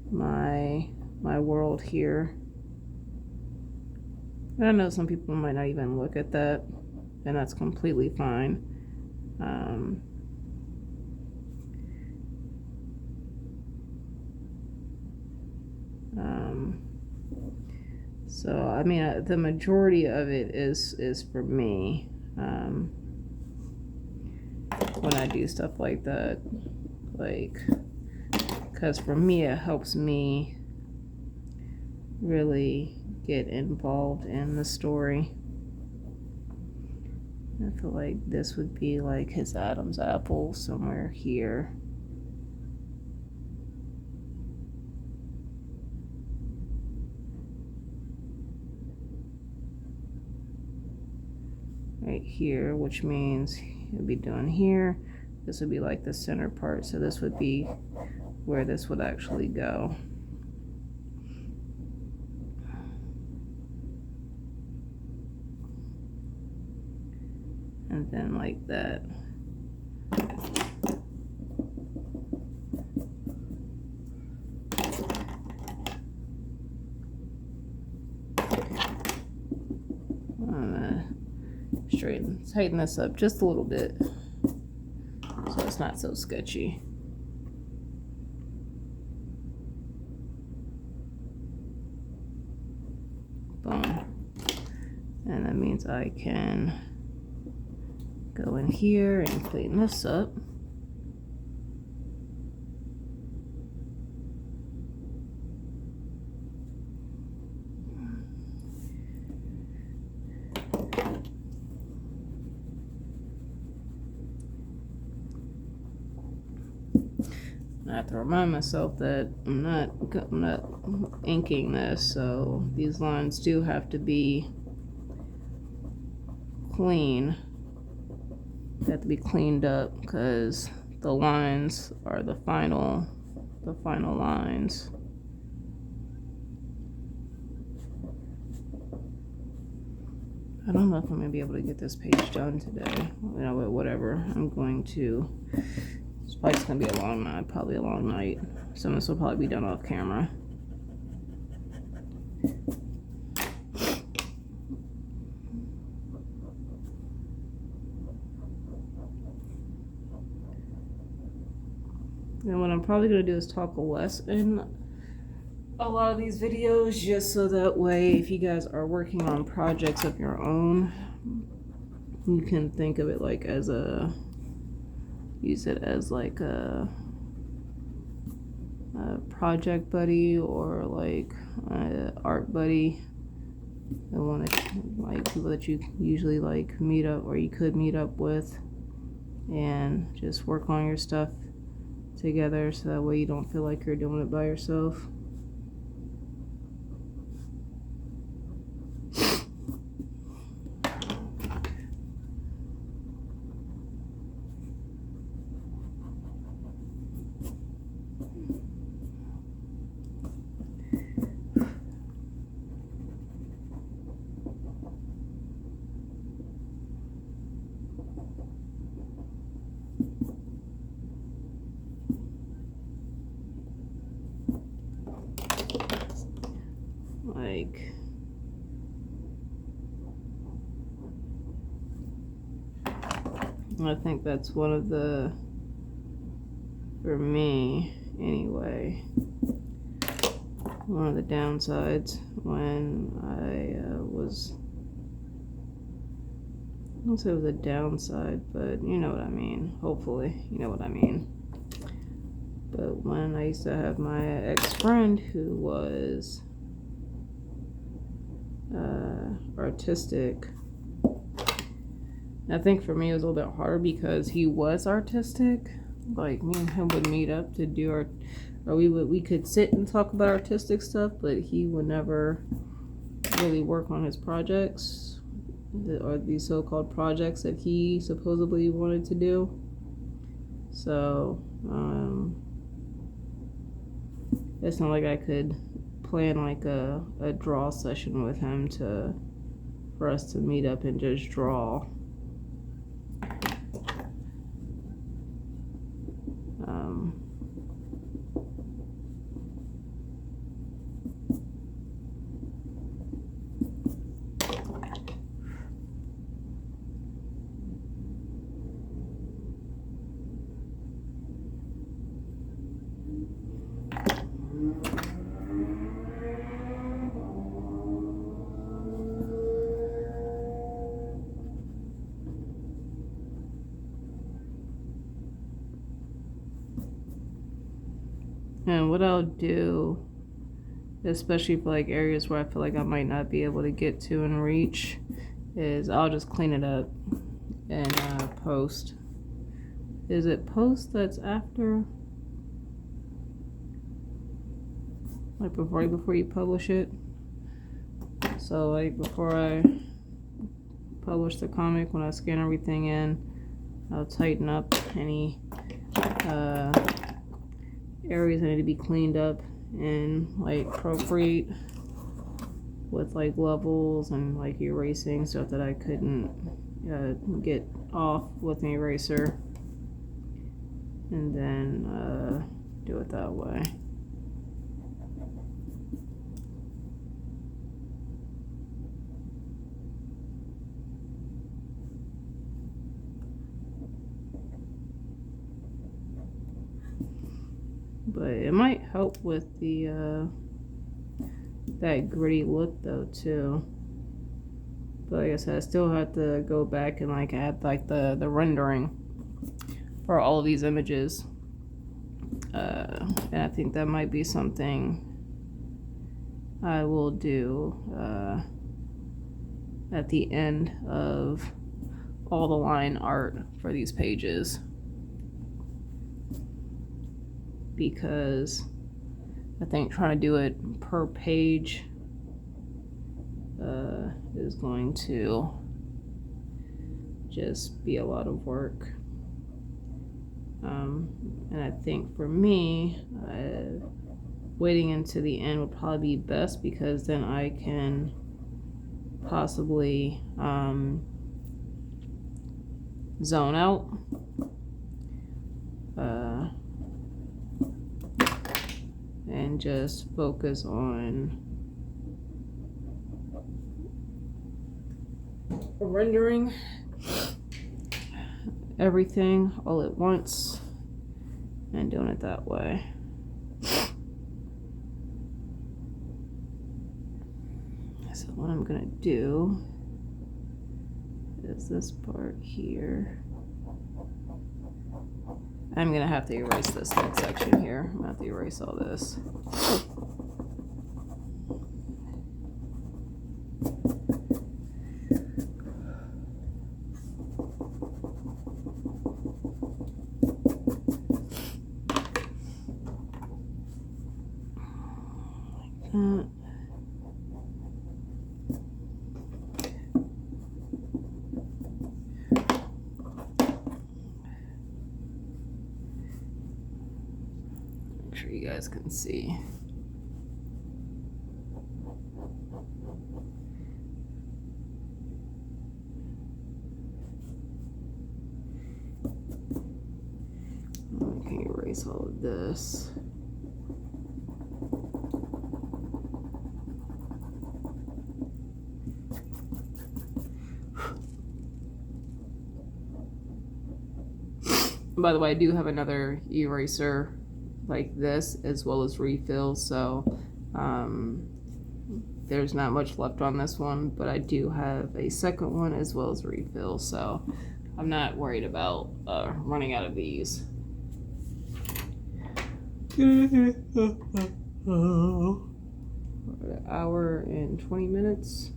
my world here. And I know some people might not even look at that, and that's completely fine. So I mean, the majority of it is for me, when I do stuff like that, like, because for me it helps me really get involved in the story. I feel like this would be like his Adam's apple somewhere here. Right here, which means he'll be doing here. This would be like the center part, so this would be where this would actually go. And then like that. Tighten this up just a little bit so it's not so sketchy. Boom. And that means I can go in here and clean this up. I have to remind myself that I'm not inking this, so these lines do have to be clean. They have to be cleaned up because the lines are the final lines. I don't know if I'm gonna be able to get this page done today. You know, whatever. I'm going to. It's probably just gonna be a long night. Probably a long night. Some of this will probably be done off camera. And what I'm probably gonna do is talk less in a lot of these videos, just so that way if you guys are working on projects of your own, you can think of it like as use it as like a project buddy, or like a art buddy, the one that like people that you usually like meet up, or you could meet up with, and just work on your stuff together, so that way you don't feel like you're doing it by yourself. Like, I think that's one of the, for me anyway, one of the downsides when I was, I don't say it was a downside, but you know what I mean. Hopefully, you know what I mean. But when I used to have my ex-friend who was artistic, I think for me it was a little bit harder because he was artistic. Like, me and him would meet up to do our, or we could sit and talk about artistic stuff, but he would never really work on his projects, or these so-called projects that he supposedly wanted to do. So it's not like I could plan like a draw session with him for us to meet up and just draw. And what I'll do especially for like areas where I feel like I might not be able to get to and reach, is I'll just clean it up and post. Is it post that's after? Like before you publish it? So like before I publish the comic, when I scan everything in, I'll tighten up any areas that need to be cleaned up and like Procreate with like levels and like erasing stuff that I couldn't get off with an eraser, and then do it that way. But it might help with the that gritty look though too. But like I said, I still have to go back and like add like the rendering for all of these images. And I think that might be something I will do at the end of all the line art for these pages, because I think trying to do it per page is going to just be a lot of work. And I think for me, waiting into the end would probably be best, because then I can possibly zone out. And just focus on rendering everything all at once and doing it that way. So what I'm gonna do is this part here. I'm gonna have to erase this next section here. I'm gonna have to erase all this. Like that. Make sure you guys can see. I can erase all of this. By the way, I do have another eraser like this as well as refill, so there's not much left on this one, but I do have a second one as well as refill, so I'm not worried about running out of these. An hour and 20 minutes.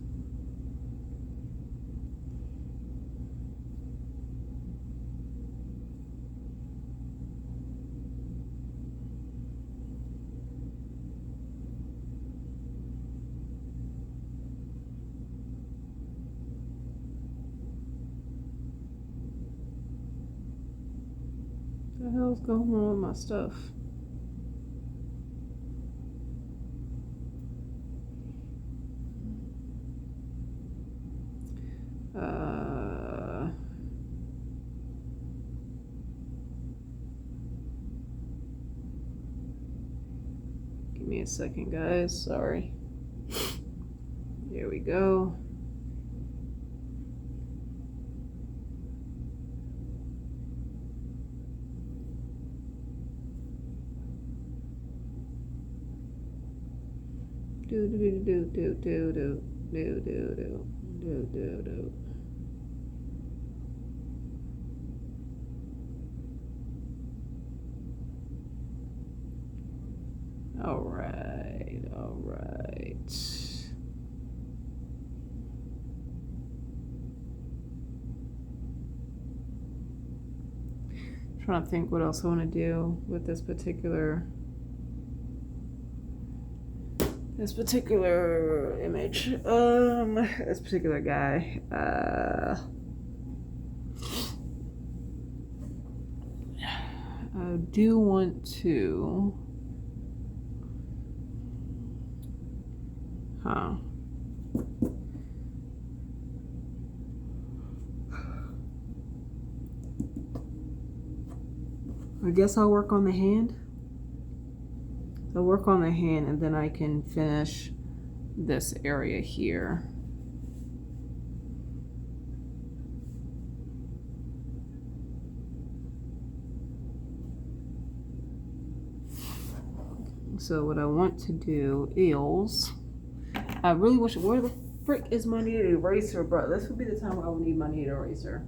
What the hell's going on with my stuff? Give me a second, guys. Sorry. Here we go. Do do do do do do do do do do do do. All right, all right. trying to think what else I want to do with this particular image. This particular guy. I do want to. I guess I'll work on the hand. I'll work on the hand and then I can finish this area here. So what I want to do is, I really wish, where the frick is my kneaded eraser, bro? This would be the time where I would need my kneaded eraser.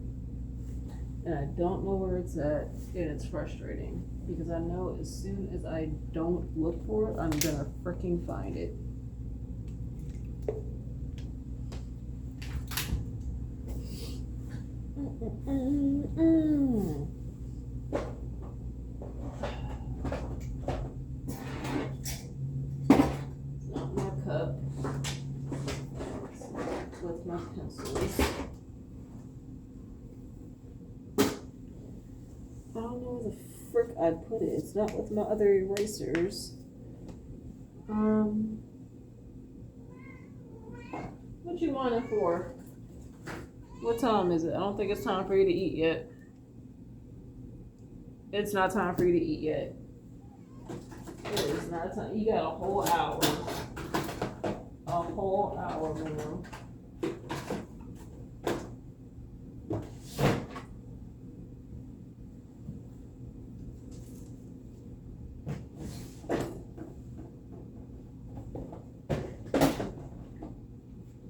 And I don't know where it's at, and it's frustrating. Because I know as soon as I don't look for it, I'm gonna freaking find it. It's not my cup. It's with my pencils. I don't know where the frick I'd put it. It's not with my other erasers. What you want it for? What time is it? I don't think it's time for you to eat yet. It's not time for you to eat yet. It is not time. You got a whole hour. A whole hour minimum.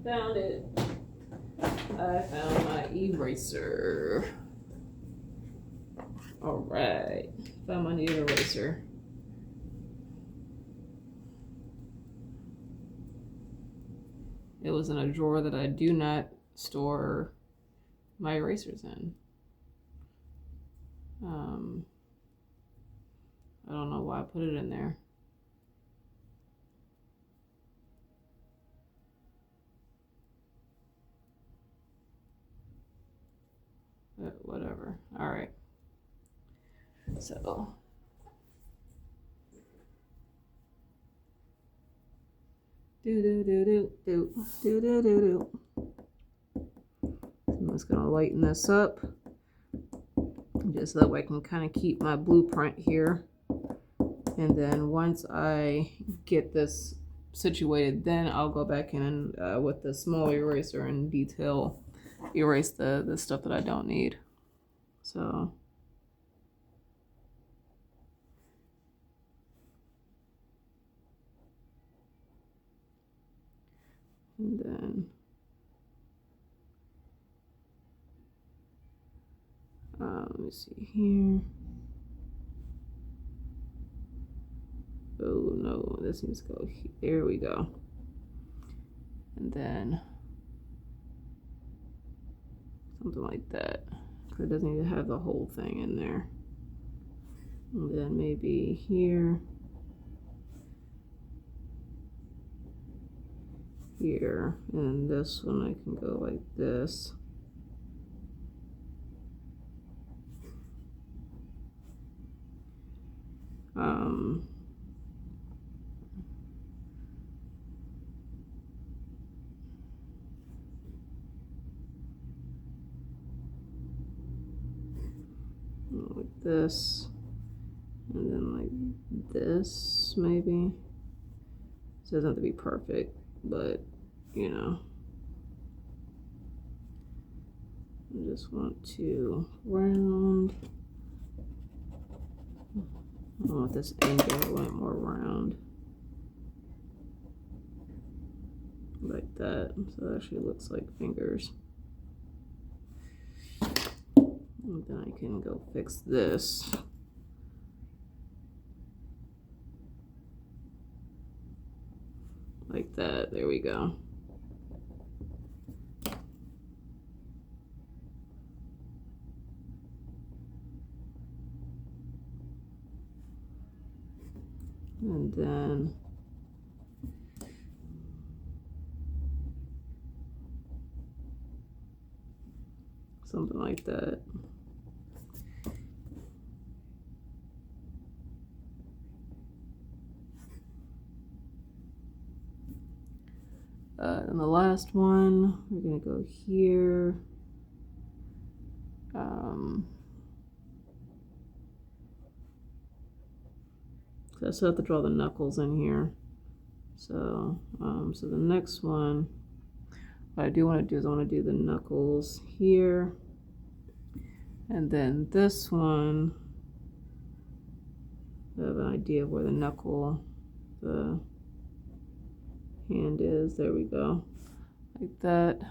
Found it. I found my eraser. All right, found my new eraser. It was in a drawer that I do not store my erasers in. I don't know why I put it in there. But whatever. All right. So I'm just gonna lighten this up just so that way I can kind of keep my blueprint here. And then once I get this situated, then I'll go back in and with the small eraser and detail erase the stuff that I don't need. So and then let me see here. Oh no, this needs to go here. There we go. And then something like that, because it doesn't need to have the whole thing in there. And then maybe here, here, and this one I can go like this. Like this, and then like this, maybe. It doesn't have to be perfect, but you know, I just want to round. I want this angle, I want it more round, like that, so it actually looks like fingers. And then I can go fix this. Like that, there we go. then something like that. And the last one, we're gonna go here. So I still have to draw the knuckles in here. So, so the next one, what I do want to do is I want to do the knuckles here, and then this one, I have an idea of where the knuckle, the hand is. There we go, like that.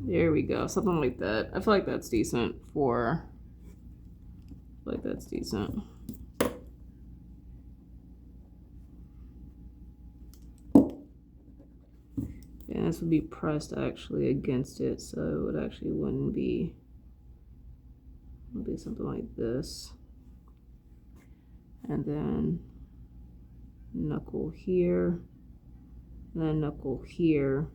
There we go, something like that. I feel like that's decent for, that's decent. And this would be pressed actually against it, so it would actually wouldn't be, it would be something like this. And then knuckle here, and then knuckle here.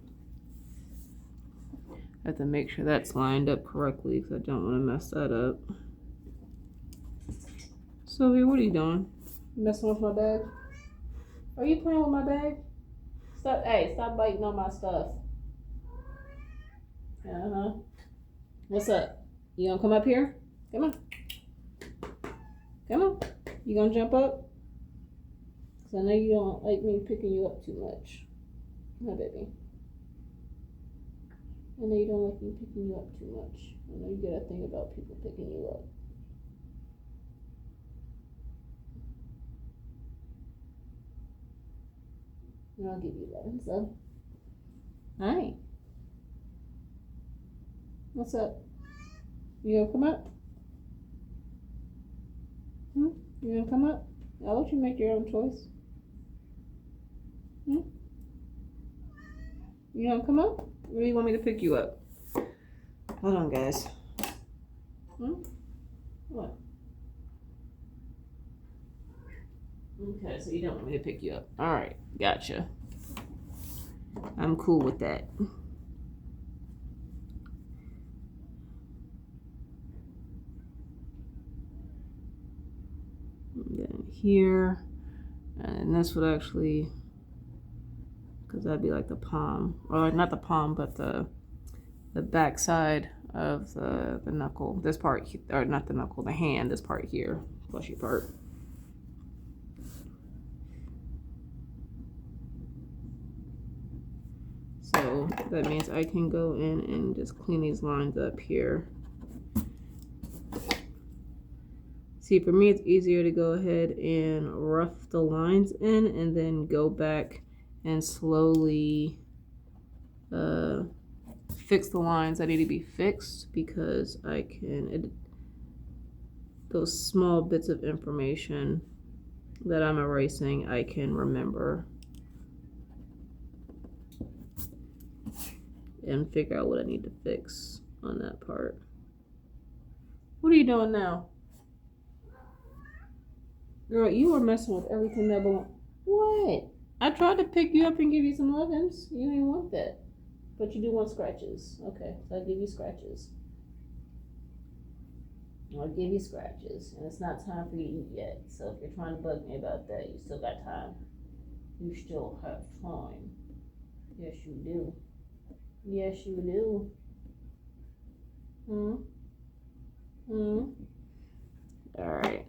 I have to make sure that's lined up correctly because I don't want to mess that up. Sylvia, what are you doing? You messing with my bag? Are you playing with my bag? Stop, hey, stop biting on my stuff. Uh-huh. What's up? You gonna come up here? Come on. Come on. You gonna jump up? Because I know you don't like me picking you up too much. Hi, baby. I know you don't like me picking you up too much. I know you get a thing about people picking you up. And I'll give you that. So, hi. What's up? You gonna come up? You gonna come up? I'll let you make your own choice. You gonna come up? Or do you want me to pick you up? Hold on, guys. What? Okay, so you don't want me to pick you up. All right, gotcha. I'm cool with that. And then here, and this would actually, because that'd be like the palm, or not the palm, but the back side of the knuckle. This part, or not the knuckle, the hand, this part here, fleshy part. So that means I can go in and just clean these lines up here. See, for me, it's easier to go ahead and rough the lines in and then go back and slowly fix the lines that need to be fixed, because I can, those small bits of information that I'm erasing, I can remember and figure out what I need to fix on that part. What are you doing now? Girl, you are messing with everything that belongs. What? I tried to pick you up and give you some lovin's. You didn't want that. But you do want scratches. Okay, so I'll give you scratches. I'll give you scratches. And it's not time for you to eat yet. So if you're trying to bug me about that, you still got time. You still have time. Yes, you do. Yes, you do. All right.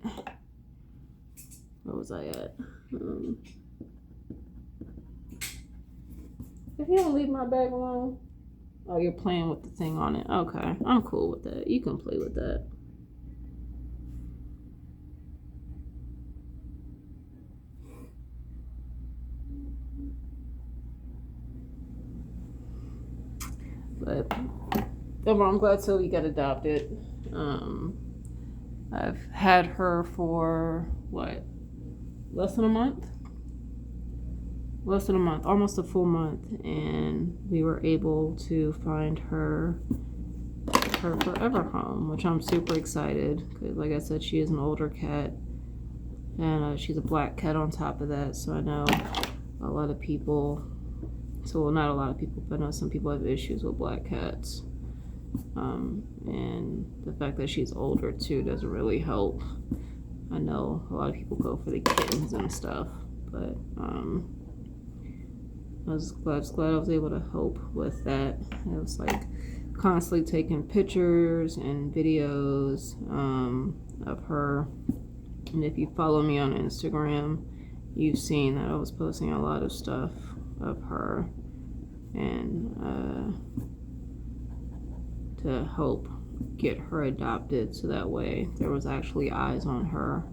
Where was I at? If you don't leave my bag alone. Oh, you're playing with the thing on it. Okay, I'm cool with that. You can play with that. But overall, I'm glad Sylvie got adopted. I've had her for what? Less than a month? less than a month, almost a full month, and we were able to find her forever home, which I'm super excited because, like I said, she is an older cat, and she's a black cat on top of that. So I know a lot of people, so well, not a lot of people, but I know some people have issues with black cats, and the fact that she's older too doesn't really help. I know a lot of people go for the kittens and stuff, but I was glad I was able to help with that. It was like constantly taking pictures and videos of her. And if you follow me on Instagram, you've seen that I was posting a lot of stuff of her and to help get her adopted, so that way there was actually eyes on her.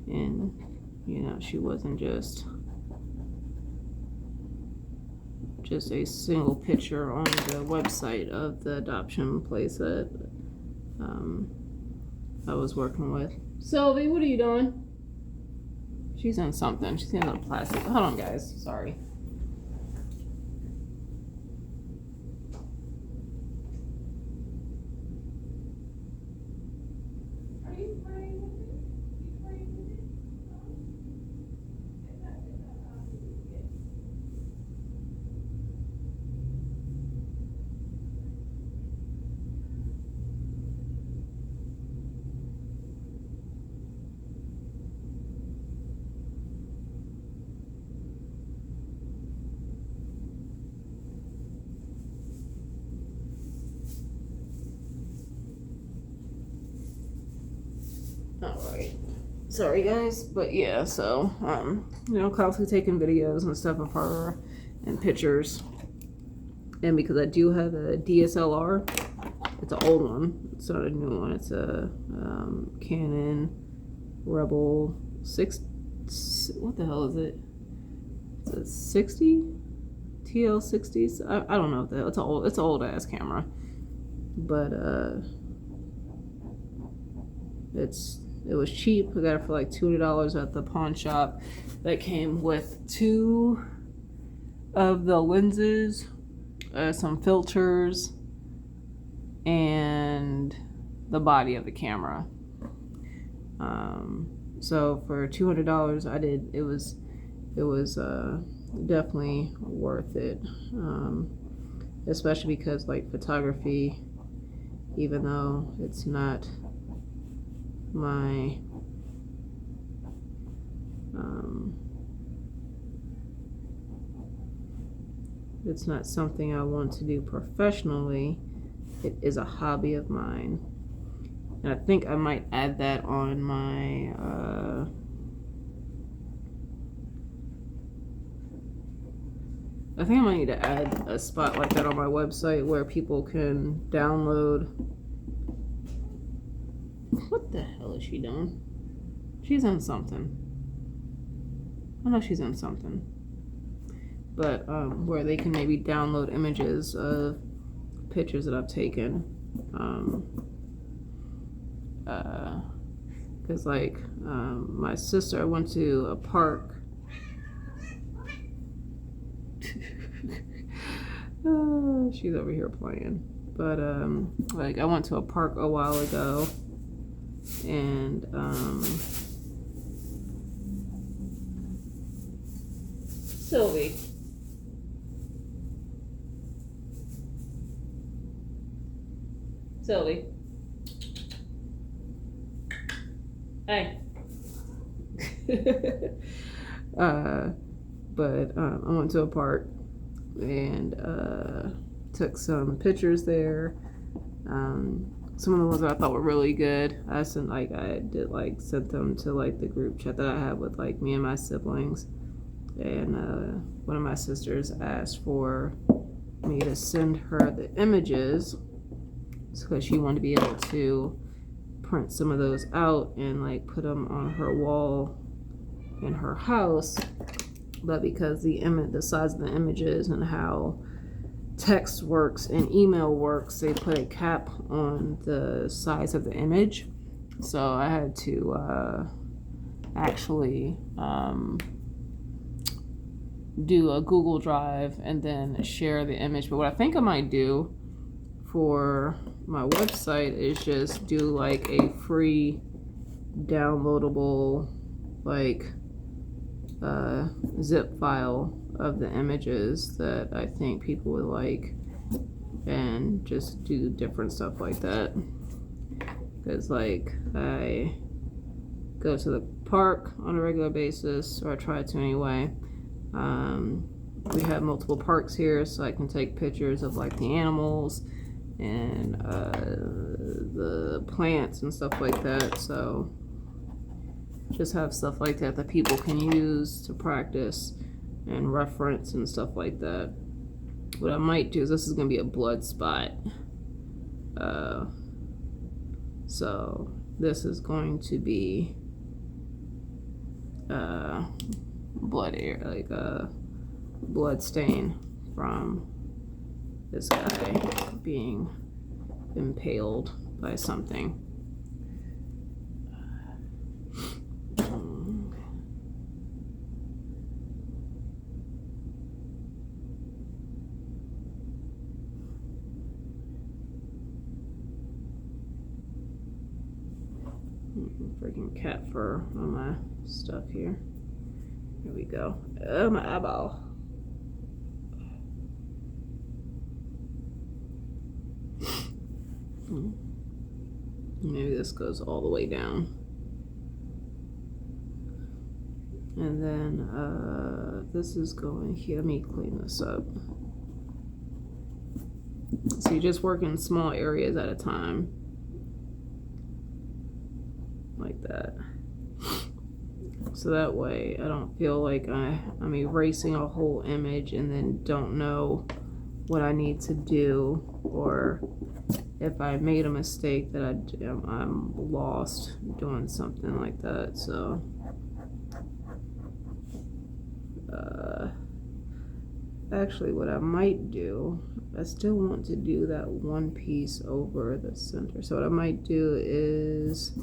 And you know, she wasn't just a single picture on the website of the adoption place that I was working with. Sylvie, what are you doing? She's on something. She's in a plastic. Hold on, guys. Sorry. Alright. Sorry guys, but yeah, so you know, constantly taking videos and stuff of her and pictures. And because I do have a DSLR, it's an old one, it's not a new one, it's a Canon Rebel 6, what the hell is it? It's a 60? TL60s? I don't know what the hell, it's an old ass camera. But it was cheap. I got it for like $200 at the pawn shop. That came with 2 of the lenses, some filters, and the body of the camera. So for $200, it was definitely worth it. Especially because like photography, even though it's not my it's not something I want to do professionally, it is a hobby of mine. And I think I might add that on my I think I might need to add a spot like that on my website where people can download. What the hell is she doing? She's on something. I know she's on something. But where they can maybe download images of pictures that I've taken. Because like my sister, I went to a park. She's over here playing. But like I went to a park a while ago. And Sylvie. Sylvie. Hey. But I went to a park and took some pictures there. Some of the ones that I thought were really good, I sent them to like the group chat that I have with like me and my siblings. And one of my sisters asked for me to send her the images because she wanted to be able to print some of those out and like put them on her wall in her house. But because the size of the images and how text works and email works, they put a cap on the size of the image. So I had to actually do a Google Drive and then share the image. But what I think I might do for my website is just do like a free downloadable like zip file of the images that I think people would like, and just do different stuff like that. Because like I go to the park on a regular basis, or I try to anyway. We have multiple parks here, so I can take pictures of like the animals and the plants and stuff like that. So just have stuff like that that people can use to practice and reference and stuff like that. What I might do is, this is going to be a blood spot. So this is going to be blood air, like a blood stain from this guy being impaled by something. Freaking cat fur on my stuff here. Here we go. Oh, my eyeball. Maybe this goes all the way down. And then this is going here. Let me clean this up. So you just work in small areas at a time. Like that. So that way I don't feel like I'm erasing a whole image and then don't know what I need to do, or if I made a mistake that I'm lost doing something like that. So actually what I might do, I still want to do that one piece over the center. So what I might do is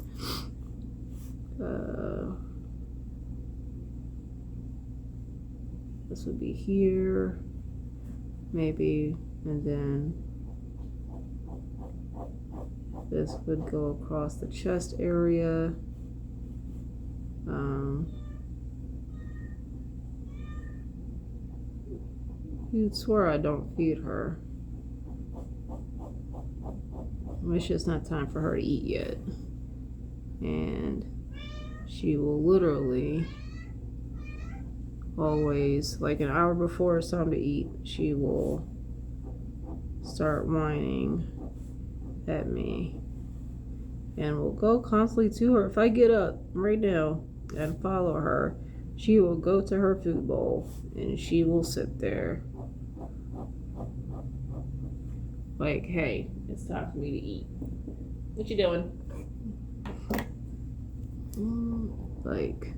this would be here, maybe, and then this would go across the chest area. You'd swear I don't feed her. It's just not time for her to eat yet. And she will literally always, like an hour before it's time to eat, she will start whining at me and will go constantly to her. If I get up right now and follow her, she will go to her food bowl and she will sit there like, hey, it's time for me to eat. What you doing? Like,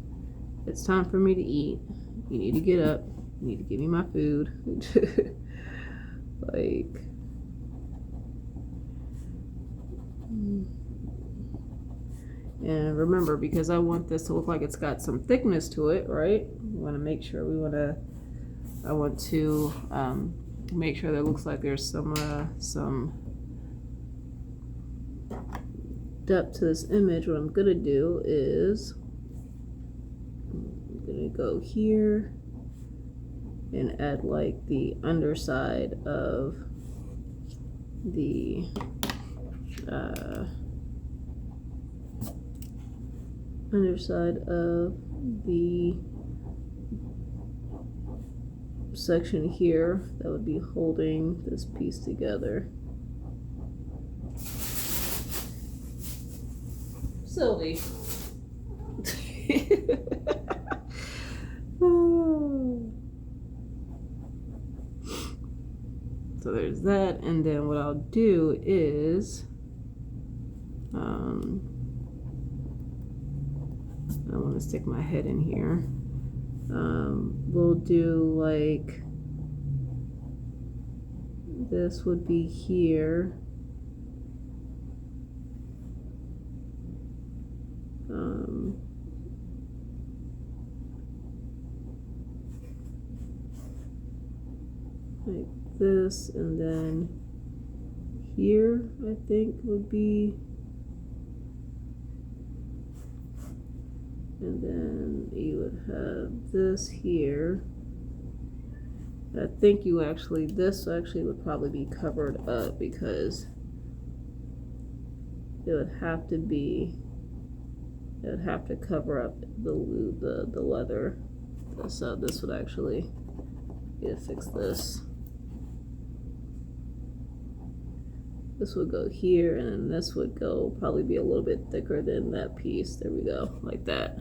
it's time for me to eat. You need to get up. You need to give me my food. Like, and remember, because I want this to look like it's got some thickness to it, right? We want to make sure I want to make sure that it looks like there's some depth to this image. What I'm gonna do is I'm gonna go here and add like the underside of the section here that would be holding this piece together. Sylvie. So there's that, and then what I'll do is I want to stick my head in here. We'll do like this would be here. this, and then here I think would be, and then you would have this here. I think this actually would probably be covered up because it would have to cover up the leather. So this would actually need to fix this. This would go here, and then this would go probably be a little bit thicker than that piece. There we go, like that.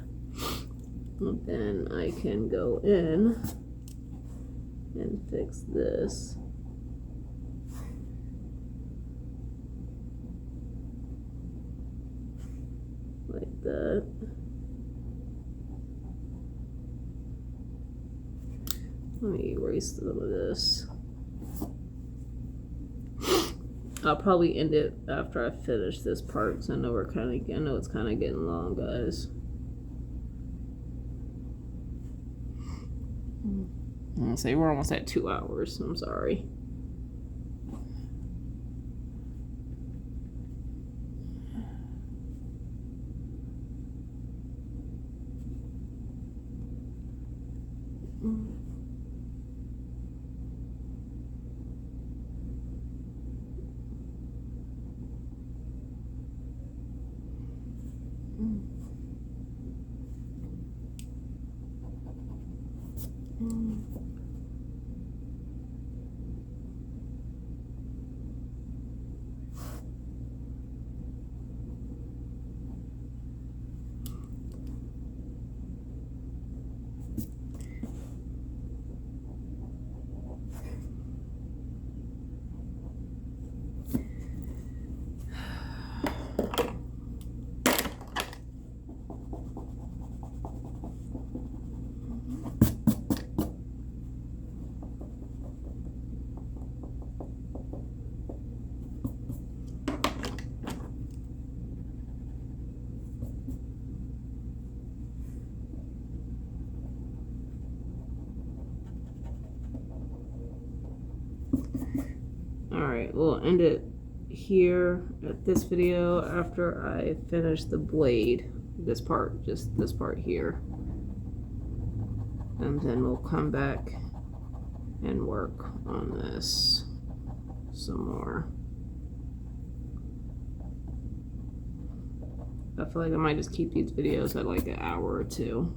And then I can go in and fix this. Like that. Let me erase some of this. I'll probably end it after I finish this part, because I know it's kind of getting long, guys. I'm gonna say we're almost at 2 hours. I'm sorry. Alright, we'll end it here at this video after I finish the blade. This part, just this part here. And then we'll come back and work on this some more. I feel like I might just keep these videos at like an hour or two.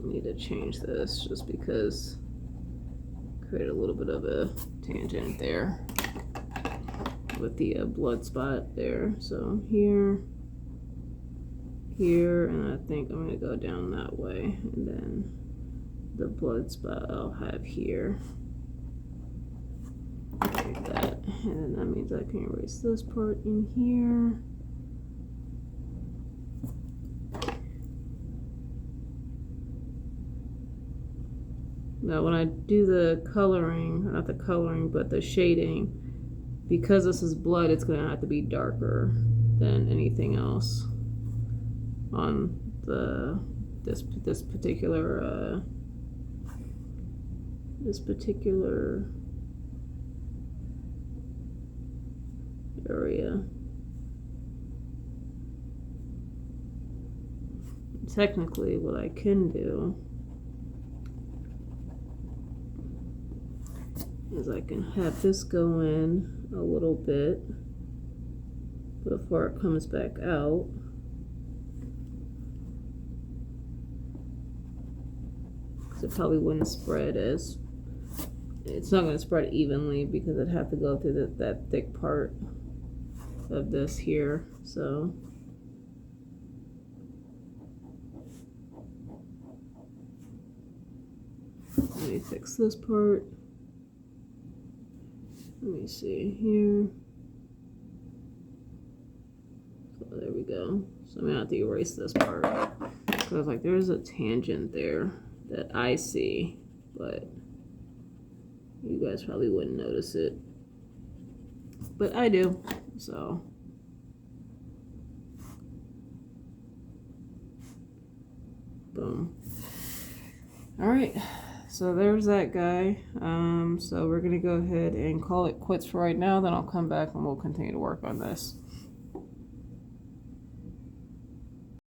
Need to change this just because create a little bit of a tangent there with the blood spot there. So here, and I think I'm going to go down that way, and then the blood spot I'll have here like that, and then that means I can erase this part in here. Now when I do the coloring, not the coloring, but the shading, because this is blood, it's going to have to be darker than anything else on this particular area. Technically, what I can do is I can have this go in a little bit before it comes back out. Because it probably wouldn't spread it's not going to spread evenly because it'd have to go through that thick part of this here. So Let me fix this part. Let me see here. So there we go. So I'm gonna have to erase this part. Because like there's a tangent there that I see, but you guys probably wouldn't notice it. But I do, so. Boom. All right, so there's that guy. So we're gonna go ahead and call it quits for right now, then I'll come back and we'll continue to work on this.